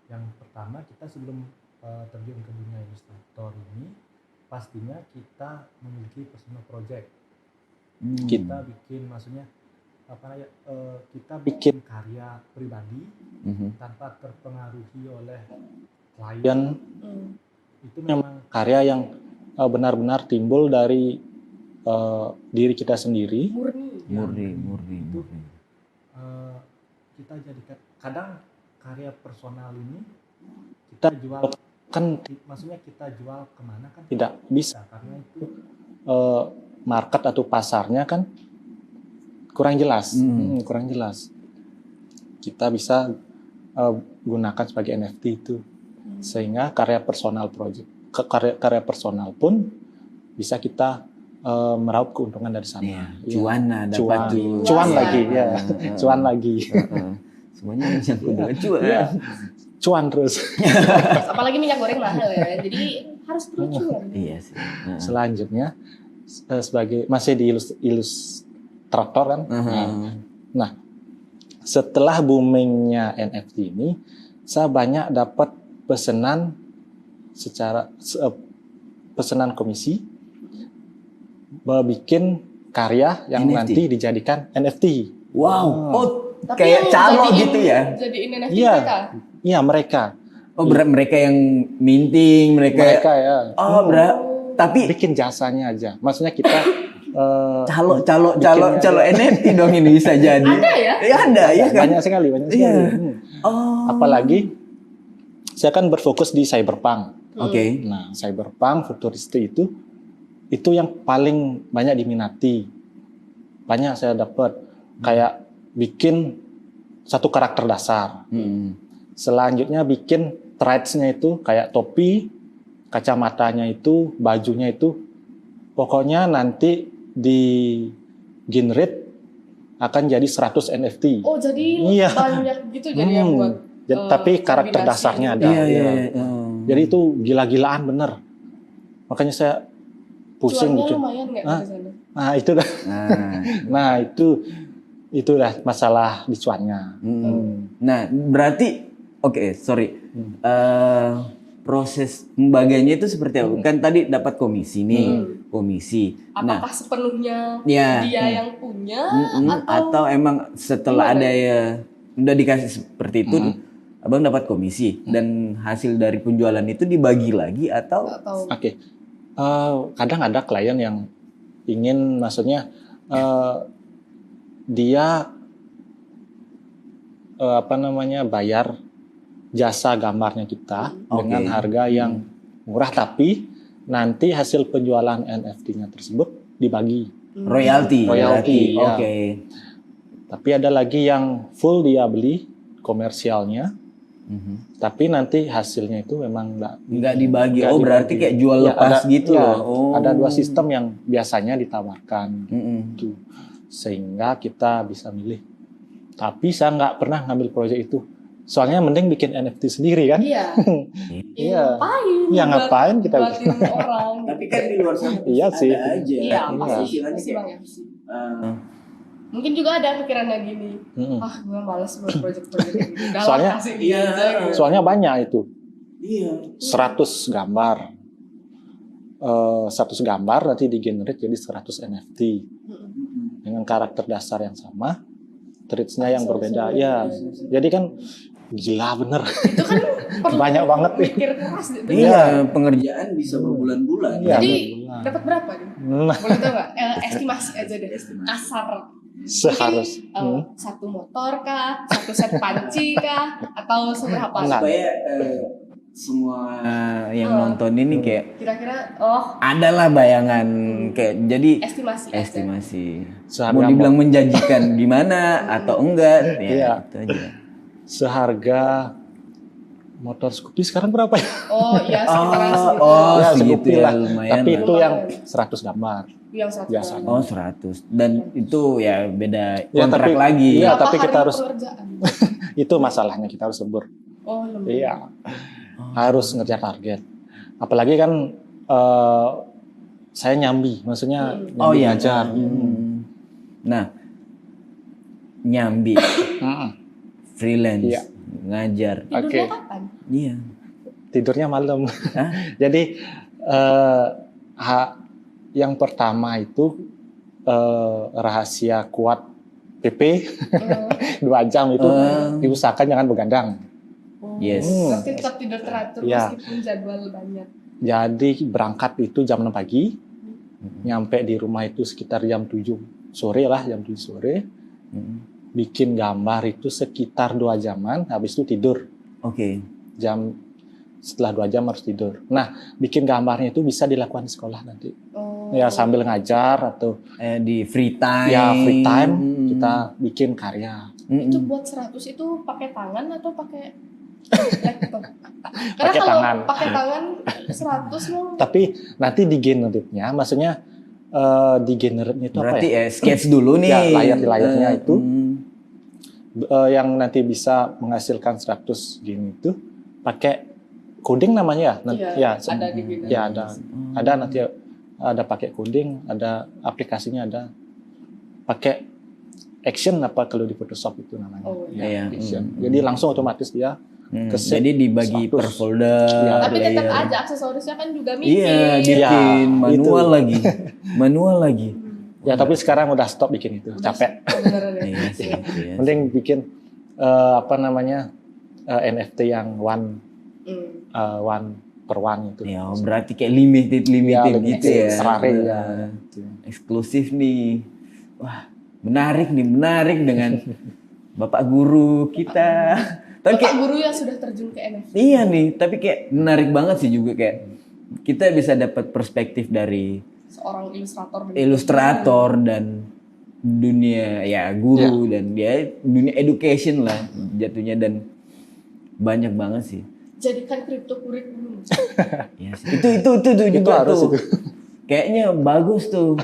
S1: yang pertama kita sebelum terjun ke dunia ilustrator ini, pastinya kita memiliki personal project. Kita bikin, maksudnya kita bikin karya pribadi tanpa terpengaruhi oleh klien. Itu memang karya yang benar-benar timbul dari diri kita sendiri.
S2: Murni.
S1: Kita jadikan, kadang karya personal ini kita jual, kan maksudnya kita jual kemana kan tidak bisa, karena itu market atau pasarnya kan kurang jelas. Kita bisa gunakan sebagai NFT itu, sehingga karya personal karya personal pun bisa kita meraup keuntungan dari sana. Cuan lagi ya. Cuan lagi.
S2: Semuanya menyangkut dengan cuan.
S1: Ya. Cuan terus.
S3: Apalagi minyak goreng mahal ya. Jadi harus terus cuan.
S2: Iya sih.
S1: Selanjutnya sebagai masih di ilustrator kan. Nah, setelah boomingnya NFT ini, saya banyak dapat pesanan pesanan komisi bikin karya yang
S2: NFT.
S1: nanti dijadikan NFT.
S2: Wow.
S3: Tapi
S2: Kayak
S3: yang
S2: calo
S3: jadiin-
S2: gitu ya?
S3: Jadiin NFT
S1: Iya.
S3: mereka.
S1: Iya, mereka.
S2: Oh, mereka yang minting, mereka
S1: ya.
S2: tapi
S1: Bikin jasanya aja. Maksudnya kita
S2: calo
S1: bikinnya
S2: NFT dong ini bisa jadi.
S3: Ada ya?
S2: Ya ada ya kan?
S1: banyak sekali.
S2: Iya.
S1: Apalagi saya kan berfokus di cyberpunk.
S2: Oke.
S1: Nah, cyberpunk futuristik itu yang paling banyak diminati. Banyak saya dapat kayak bikin satu karakter dasar. Selanjutnya bikin traits-nya itu kayak topi, kacamatanya itu, bajunya itu. Pokoknya nanti di generate akan jadi 100 NFT.
S3: Oh, jadi
S1: Iya.
S3: banyak gitu jadi yang buat.
S1: Tapi karakter
S3: kombinasi.
S1: dasarnya ada.
S2: Iya.
S1: Jadi itu gila-gilaan bener. Makanya saya pusing
S3: Cuannya
S1: gitu.
S3: lumayan nggak di sana?
S1: Nah, itu dah. Nah, itu dah masalah di cuannya.
S2: Nah, berarti sorry. Proses pembagiannya itu seperti apa? Kan tadi dapat komisi nih, komisi. Nah,
S3: Apakah sepenuhnya
S2: ya.
S3: dia yang punya
S2: atau emang setelah ada ya udah dikasih seperti itu abang dapat komisi dan hasil dari penjualan itu dibagi lagi atau
S1: Oke. Kadang ada klien yang ingin, maksudnya dia bayar jasa gambarnya kita dengan harga yang murah, tapi nanti hasil penjualan NFT-nya tersebut dibagi
S2: royalti?
S1: Royalti, ya.
S2: Oke.
S1: Tapi ada lagi yang full dia beli komersialnya, tapi nanti hasilnya itu memang
S2: nggak dibagi.
S1: nggak
S2: Oh berarti
S1: dibagi.
S2: kayak jual
S1: Ya,
S2: lepas
S1: ada-
S2: gitu
S1: ya,
S2: loh. Oh.
S1: Ada 2 sistem yang biasanya ditawarkan
S2: Mm-mm.
S1: gitu, sehingga kita bisa milih. Tapi saya nggak pernah ngambil proyek itu. Soalnya mending bikin NFT sendiri kan?
S3: Iya.
S1: Iya.
S3: Ngapain?
S1: Iya, ngapain kita
S3: buatin orang.
S2: Tapi kan di luar sana
S1: Iya
S2: ada
S1: sih.
S2: aja.
S3: Iya, pasti
S2: Istilahnya
S3: pasti
S2: kayak,
S3: Bang FC.
S2: eh,
S3: Mungkin juga ada pikirannya gini.
S1: Mm-mm.
S3: Gue males buat project-project ini. Udah lah,
S1: Soalnya-
S3: kasih dia
S2: Iya.
S3: aja gitu.
S1: Soalnya banyak itu.
S2: iya.
S1: 100 gambar. 100 gambar nanti di-generate jadi 100 NFT dengan karakter dasar yang sama, treats-nya yang berbeda. Ya, jadi kan gila bener.
S3: Itu kan perlu
S1: Banyak banget nih.
S3: mikir keras.
S2: Iya, pengerjaan bisa berbulan-bulan.
S1: Iya.
S3: Jadi
S1: benar.
S3: dapat berapa nih?
S1: Nah,
S3: Boleh tau nggak? Estimasi aja deh. Kasar.
S1: seharus.
S3: Satu motor kah? Satu set panci kah? Atau seberapa?
S1: Enggak.
S2: Supaya semua yang nonton ini kayak
S3: Kira-kira
S2: adalah bayangan kayak jadi
S3: estimasi. aja.
S2: estimasi.
S1: Seharga
S2: Mau dibilang menjanjikan gimana atau enggak? Ya,
S1: Iya.
S2: itu aja.
S1: Seharga motor Scoopy sekarang berapa ya?
S3: Oh iya sekitaran segitu.
S2: Ya, segitu
S1: Scoopy
S2: ya,
S1: lah.
S2: lumayan
S1: Tapi
S2: lah.
S1: itu yang 100 gambar.
S3: Yang satu.
S1: Biasanya.
S2: Oh 100 dan itu ya beda
S1: Ya,
S2: kontrak
S1: tapi-
S2: lagi.
S1: Iya,
S3: Berapa
S1: tapi kita
S3: hari
S1: harus-
S3: pengerjaan?
S1: Itu masalahnya, kita harus lebur.
S3: Oh lembur.
S1: Iya. Harus ngejar target. Apalagi kan saya nyambi, maksudnya
S2: Oh
S1: nyambi
S2: iya.
S1: ngajar.
S2: Nah, nyambi
S1: Mm.
S2: freelance
S1: Iya.
S2: ngajar.
S3: Tidurnya
S1: Oke.
S3: kapan?
S2: Iya.
S1: Tidurnya malam.
S2: Hah?
S1: Jadi yang pertama itu rahasia kuat PP
S3: Eh,
S1: 2 jam itu diusahakan jangan begadang.
S2: Yes.
S3: Berarti tetap tidur teratur
S1: Iya.
S3: meskipun jadwal banyak.
S1: Jadi berangkat itu jam 6 pagi, nyampe di rumah itu sekitar jam 7 sore lah, jam 7 sore. Bikin gambar itu sekitar 2 jaman, habis itu tidur.
S2: Oke.
S1: Setelah 2 jam harus tidur. Nah, bikin gambarnya itu bisa dilakukan di sekolah nanti.
S3: Oh.
S1: Ya sambil ngajar atau
S2: Di free time.
S1: ya free time kita bikin karya.
S3: Itu buat 100 itu pakai tangan atau pakai laptop? Karena
S1: Pakai
S3: kalau
S1: tangan.
S3: pakai tangan 100 mau
S1: Tapi nanti di generate-nya, maksudnya di generate-nya itu
S2: Berarti
S1: apa ya?
S2: sketch dulu nih.
S1: Ya, layarnya itu. Yang nanti bisa menghasilkan 100 gini itu pakai coding namanya ya?
S3: Iya, ada di bidang.
S1: Ya ada nanti ada pakai coding, ada aplikasinya, ada pakai action apa kalau di Photoshop itu namanya.
S3: Oh,
S2: iya.
S1: Action. Jadi langsung otomatis dia ke-save
S2: Jadi dibagi
S1: 100.
S2: per folder.
S1: Iya.
S3: Tapi tetap
S2: layer.
S3: aja aksesorisnya kan juga mikir.
S2: Iya,
S1: Iya,
S2: bikin manual
S1: itu.
S2: lagi. Manual lagi.
S1: Ya tapi sekarang udah stop bikin itu, capek.
S3: Oh, beneran ya.
S2: Iya sih. Iya.
S1: Mending bikin NFT yang one per one itu.
S2: Ya, berarti kayak limited
S1: Ya,
S2: gitu ya.
S1: Rare ya.
S2: Nah, eksklusif nih. Wah, menarik dengan Bapak guru kita. Tapi
S3: Bapak
S2: kayak
S3: guru yang sudah terjun ke NFT.
S2: iya nih, tapi kayak menarik banget sih juga kayak kita bisa dapat perspektif dari
S3: Seorang ilustrator.
S2: ilustrator dan dunia ya guru dan dia dunia education lah jatuhnya dan banyak banget sih.
S3: Jadikan kripto kurikulum.
S2: Ya sih. Itu juga
S1: harus
S2: tuh.
S1: itu.
S2: Kayaknya bagus tuh.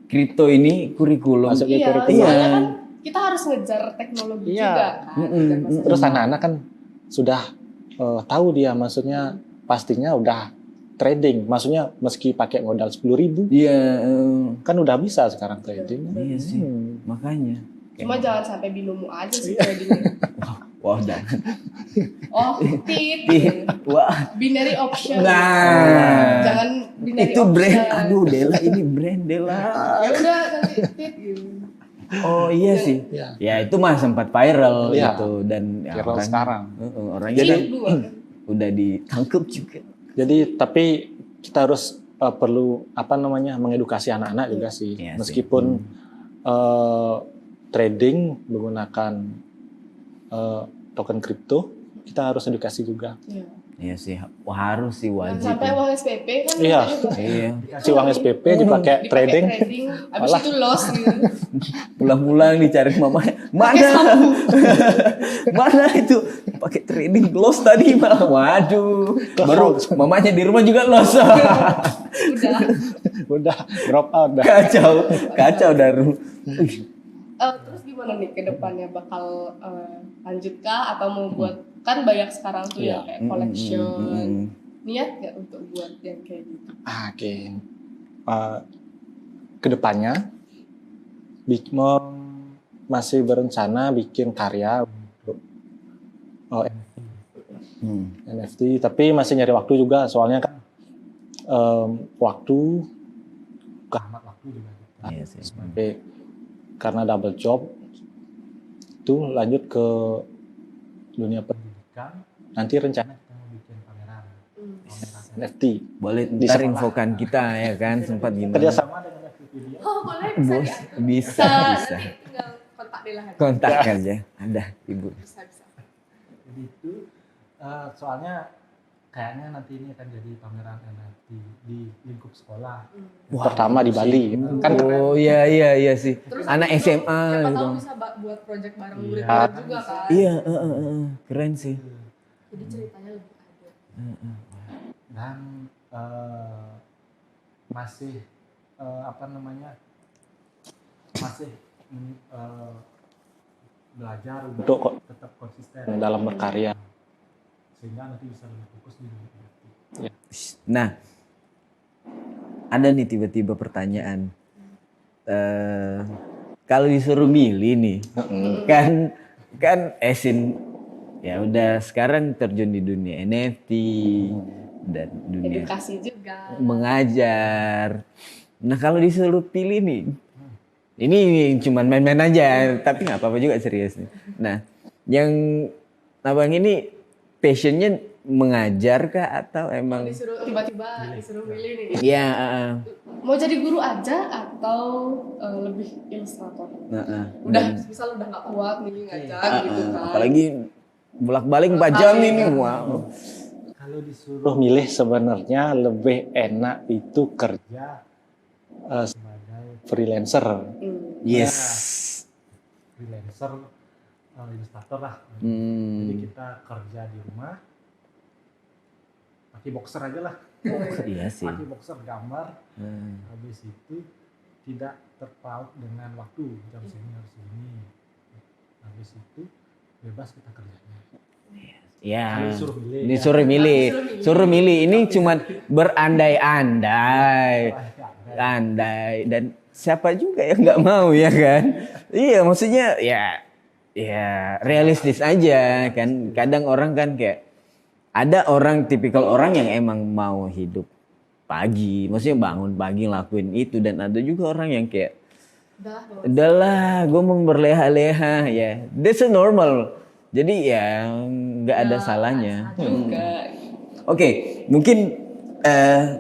S2: Kripto ini kurikulum.
S1: Masuk ke
S3: Iya,
S1: kurikulum.
S3: soalnya kan kita harus ngejar teknologi
S1: Iya.
S3: juga kan. Ngejar masa
S1: Terus anak-anak kan sudah tahu dia, maksudnya pastinya udah trading, maksudnya meski pakai modal 10.000
S2: Iya,
S1: kan udah bisa sekarang trading.
S2: iya sih. Makanya.
S3: Cuma jangan sampai binomo aja sih tradingnya.
S2: Wah, jangan.
S3: Oh, tit.
S2: Wah.
S3: Binary option.
S2: Nah.
S3: Jangan binary
S2: Itu
S3: option.
S2: brand. Aduh, Dela ini brand Dela.
S3: Ya udah nanti tit gitu.
S2: Oh iya sih.
S1: Ya.
S2: Ya itu mah sempat viral
S1: Iya.
S2: itu dan ya,
S1: Viral sekarang.
S2: Orangnya
S1: Jadi-
S2: kan
S3: Dua.
S2: udah ditangkap juga.
S1: Jadi tapi kita harus perlu mengedukasi anak-anak juga sih.
S2: Iya sih.
S1: Meskipun trading menggunakan token kripto, kita harus edukasi juga.
S3: Iya.
S2: Iya sih, harus sih
S3: Jangan
S2: wajib.
S3: sampai uang SPP kan
S1: Iya.
S3: bisa juga.
S2: Iya.
S1: Si uang SPP dipakai
S3: Dipakai
S1: trading,
S3: abis
S1: malah-
S3: itu loss gitu.
S2: Pulang-pulang dicari mama, mana? Mana itu? Pakai trading loss tadi malah. Waduh. Baru mamanya di rumah juga loss.
S3: Udah.
S1: udah drop out dah.
S2: Kacau Daru.
S3: Terus gimana nih ke depannya bakal lanjut kah atau mau buat, kan banyak sekarang tuh
S1: Iya.
S3: yang kayak collection. Niat nggak untuk buat yang kayak gitu?
S1: Oke. Kedepannya masih berencana bikin karya untuk NFT, tapi masih nyari waktu juga, soalnya kan waktu kehemat waktu juga.
S2: Iya sih.
S1: Sampai karena double job itu lanjut ke dunia pendidikan. Nanti rencana kita mau bikin pameran NFT.
S2: Boleh
S1: Di
S2: ntar
S1: sekolah.
S2: infokan kita ya kan sempat gimana?
S1: Kerjasama dengan NFT Video.
S3: Oh boleh,
S2: Bos,
S3: bisa ya?
S2: bisa.
S3: Nanti tinggal kontak dia lah.
S2: Kontak aja. Ada Ibu.
S3: Bisa.
S1: Jadi itu soalnya kayaknya nanti ini akan jadi pameran NFT di lingkup sekolah.
S2: Wah,
S1: Pertama di Bali. Kan
S2: Oh iya sih.
S3: Terus
S2: Anak
S3: itu
S2: SMA
S3: siapa
S2: gitu.
S3: tahu bisa buat project bareng
S1: Iya.
S3: murid-murid juga kan.
S2: Iya, keren sih.
S3: Jadi ceritanya lebih ada.
S1: Dan masih masih belajar untuk tetap konsisten dalam berkarya, sehingga nanti bisa lebih fokus di dunia NFT.
S2: Nah, ada nih tiba-tiba pertanyaan. Kalau disuruh milih nih, kan Esin ya udah sekarang terjun di dunia NFT dan dunia
S3: Edukasi juga.
S2: mengajar. Nah kalau disuruh pilih nih, ini cuman main-main aja, tapi nggak apa-apa juga serius nih. Nah, yang abang ini passionnya mengajar kah atau emang?
S3: Disuruh tiba-tiba disuruh milih nih.
S2: Ya,
S3: Mau jadi guru aja atau lebih ilustrator? Udah misal udah nggak kuat nih ngajar gitu kan.
S2: apalagi bolak-balik 4 jam ini, wow.
S1: Kalau disuruh milih sebenarnya lebih enak itu kerja sebagai freelancer.
S2: Yes.
S1: Freelancer, ilustrator lah.
S2: Hmm.
S1: Jadi kita kerja di rumah, pakai boxer aja lah.
S2: Iya sih.
S1: Pakai boxer gambar, habis itu tidak terpaut dengan waktu, jam segini harus segini. Habis itu bebas kita kerjanya.
S2: Ya,
S1: Disuruh milih,
S2: disuruh milih, suruh milih. Ini cuman berandai-andai, dan siapa juga yang nggak mau ya kan? Iya, maksudnya ya realistis aja kan. Kadang orang kan kayak ada orang tipikal orang yang emang mau hidup pagi, maksudnya bangun pagi ngelakuin itu, dan ada juga orang yang kayak udahlah, gue mau berleha-leha ya. That's a normal. Jadi ya nggak ada salahnya. Oke, mungkin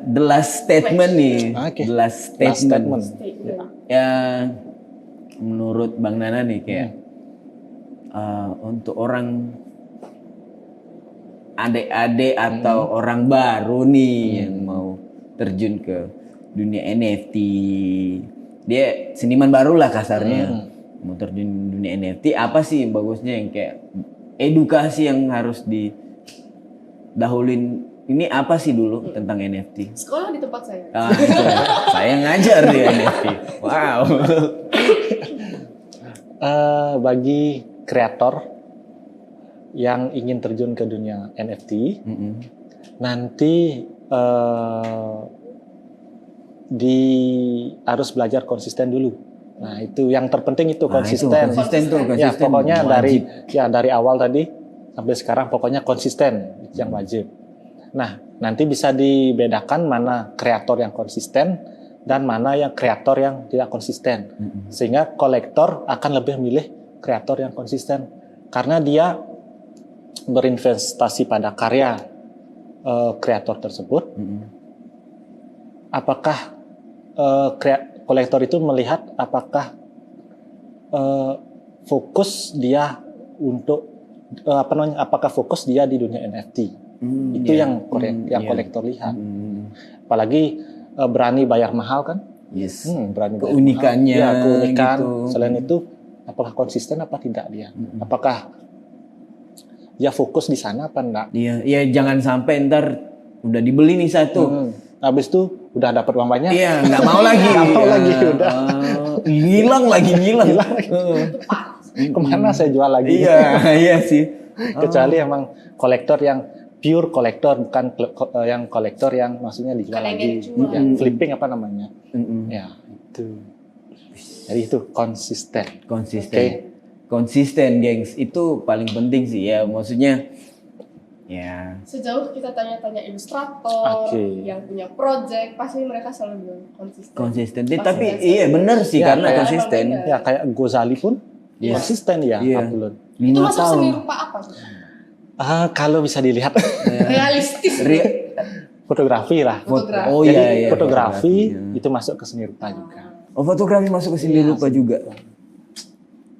S2: the last statement nih.
S1: Oke.
S2: The last statement. Ya, menurut Bang Nana nih kayak untuk orang adik-adik atau orang baru nih yang mau terjun ke dunia NFT, dia seniman baru lah kasarnya. Mau terjun dunia NFT, apa sih yang bagusnya yang kayak edukasi yang harus didahuluin ini apa sih dulu tentang NFT?
S3: Sekolah di tempat saya.
S2: Saya ngajar di NFT. Wow.
S1: Bagi kreator yang ingin terjun ke dunia NFT, nanti harus belajar konsisten dulu. Nah, itu yang terpenting itu konsisten.
S2: Konsisten.
S1: Ya, pokoknya
S2: wajib.
S1: dari awal tadi sampai sekarang pokoknya konsisten yang wajib. Nah, nanti bisa dibedakan mana kreator yang konsisten, dan mana yang kreator yang tidak konsisten. Sehingga kolektor akan lebih milih kreator yang konsisten karena dia berinvestasi pada karya kreator tersebut. Apakah kolektor itu melihat apakah fokus dia untuk apakah fokus dia di dunia NFT. Itu yang kolektor lihat. Apalagi berani bayar mahal kan?
S2: Yes.
S1: Berani bayar
S2: Keunikannya,
S1: mahal. Ya, keunikan.
S2: gitu.
S1: Selain itu, apakah konsisten apa tidak dia? Apakah dia fokus di sana apa enggak?
S2: Iya, ya jangan sampai ntar udah dibeli nih satu.
S1: Habis itu udah dapat uang banyak.
S2: Iya, nggak mau lagi.
S1: Nggak mau lagi, udah.
S2: Ngilang lagi.
S1: Kemana saya jual lagi?
S2: Iya sih.
S1: Kecuali emang kolektor yang pure kolektor, bukan yang kolektor yang maksudnya dijual
S3: Bukan yang
S1: lagi.
S3: dijual.
S1: Ya, flipping apa namanya? Ya, itu. Jadi itu konsisten.
S2: Konsisten.
S1: Oke.
S2: Konsisten, gengs. Itu paling penting sih ya. Maksudnya ya.
S3: Sejauh kita tanya-tanya ilustrator
S1: Oke.
S3: yang punya project, pasti mereka selalu bilang konsisten.
S2: Konsisten.
S3: Pasti
S2: Tapi
S3: kan?
S2: iya benar sih
S1: Ya,
S2: karena
S1: kayak-
S2: konsisten.
S1: Ya kayak Gozali pun
S2: Iya.
S1: konsisten ya
S2: Iya.
S1: upload.
S3: Itu
S2: 5
S3: masuk
S2: tahun.
S3: seni rupa apa?
S1: Kalau bisa dilihat
S3: Realistis.
S1: fotografi lah.
S3: Fotografi.
S2: Oh
S1: Jadi
S2: iya, iya.
S1: fotografi
S2: Fotografi,
S1: itu masuk ke seni rupa juga.
S2: Oh, fotografi masuk ke seni
S1: Iya,
S2: rupa juga.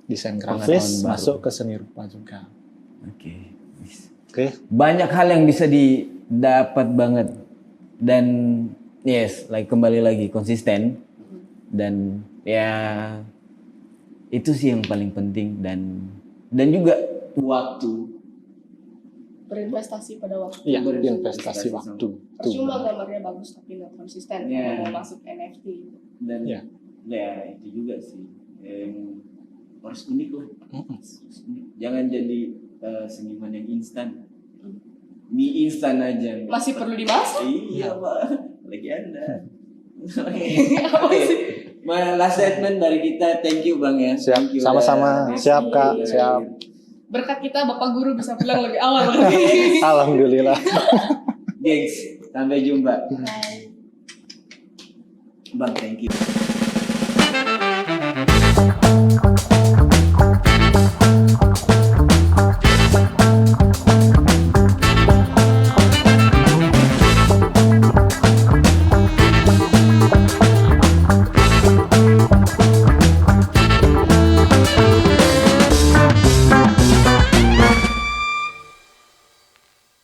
S1: Desain
S2: Pengetahuan
S1: grafis
S2: baru.
S1: masuk ke seni rupa juga.
S2: Oke.
S1: Oke.
S2: Banyak hal yang bisa didapat banget. Dan yes, kembali lagi konsisten. Dan ya itu sih yang paling penting dan juga waktu.
S3: Berinvestasi pada waktu.
S1: Iya,
S2: Berinvestasi
S1: investasi
S2: sama.
S1: waktu.
S3: Percuma gambarnya bagus tapi nggak konsisten.
S2: Iya.
S3: Kalau mau masuk NFT.
S2: Dan
S1: Ya.
S2: ya itu juga sih. Harus unik lah. Harus unik. Jangan jadi seniman yang instan. Mie instan aja.
S3: Masih perlu dimasak?
S2: Iya, Pak. Lagi Anda.
S3: Apa sih?
S2: Last statement dari kita, thank you Bang ya.
S1: Siap,
S2: Thank you
S1: sama-sama.
S2: udah-
S1: Siap, Kak.
S2: Iya,
S1: Siap.
S2: iya.
S3: Berkat kita Bapak Guru bisa pulang lebih awal lagi.
S1: Alhamdulillah.
S2: Gengs, sampai jumpa.
S3: Bye.
S2: Bang, thank you.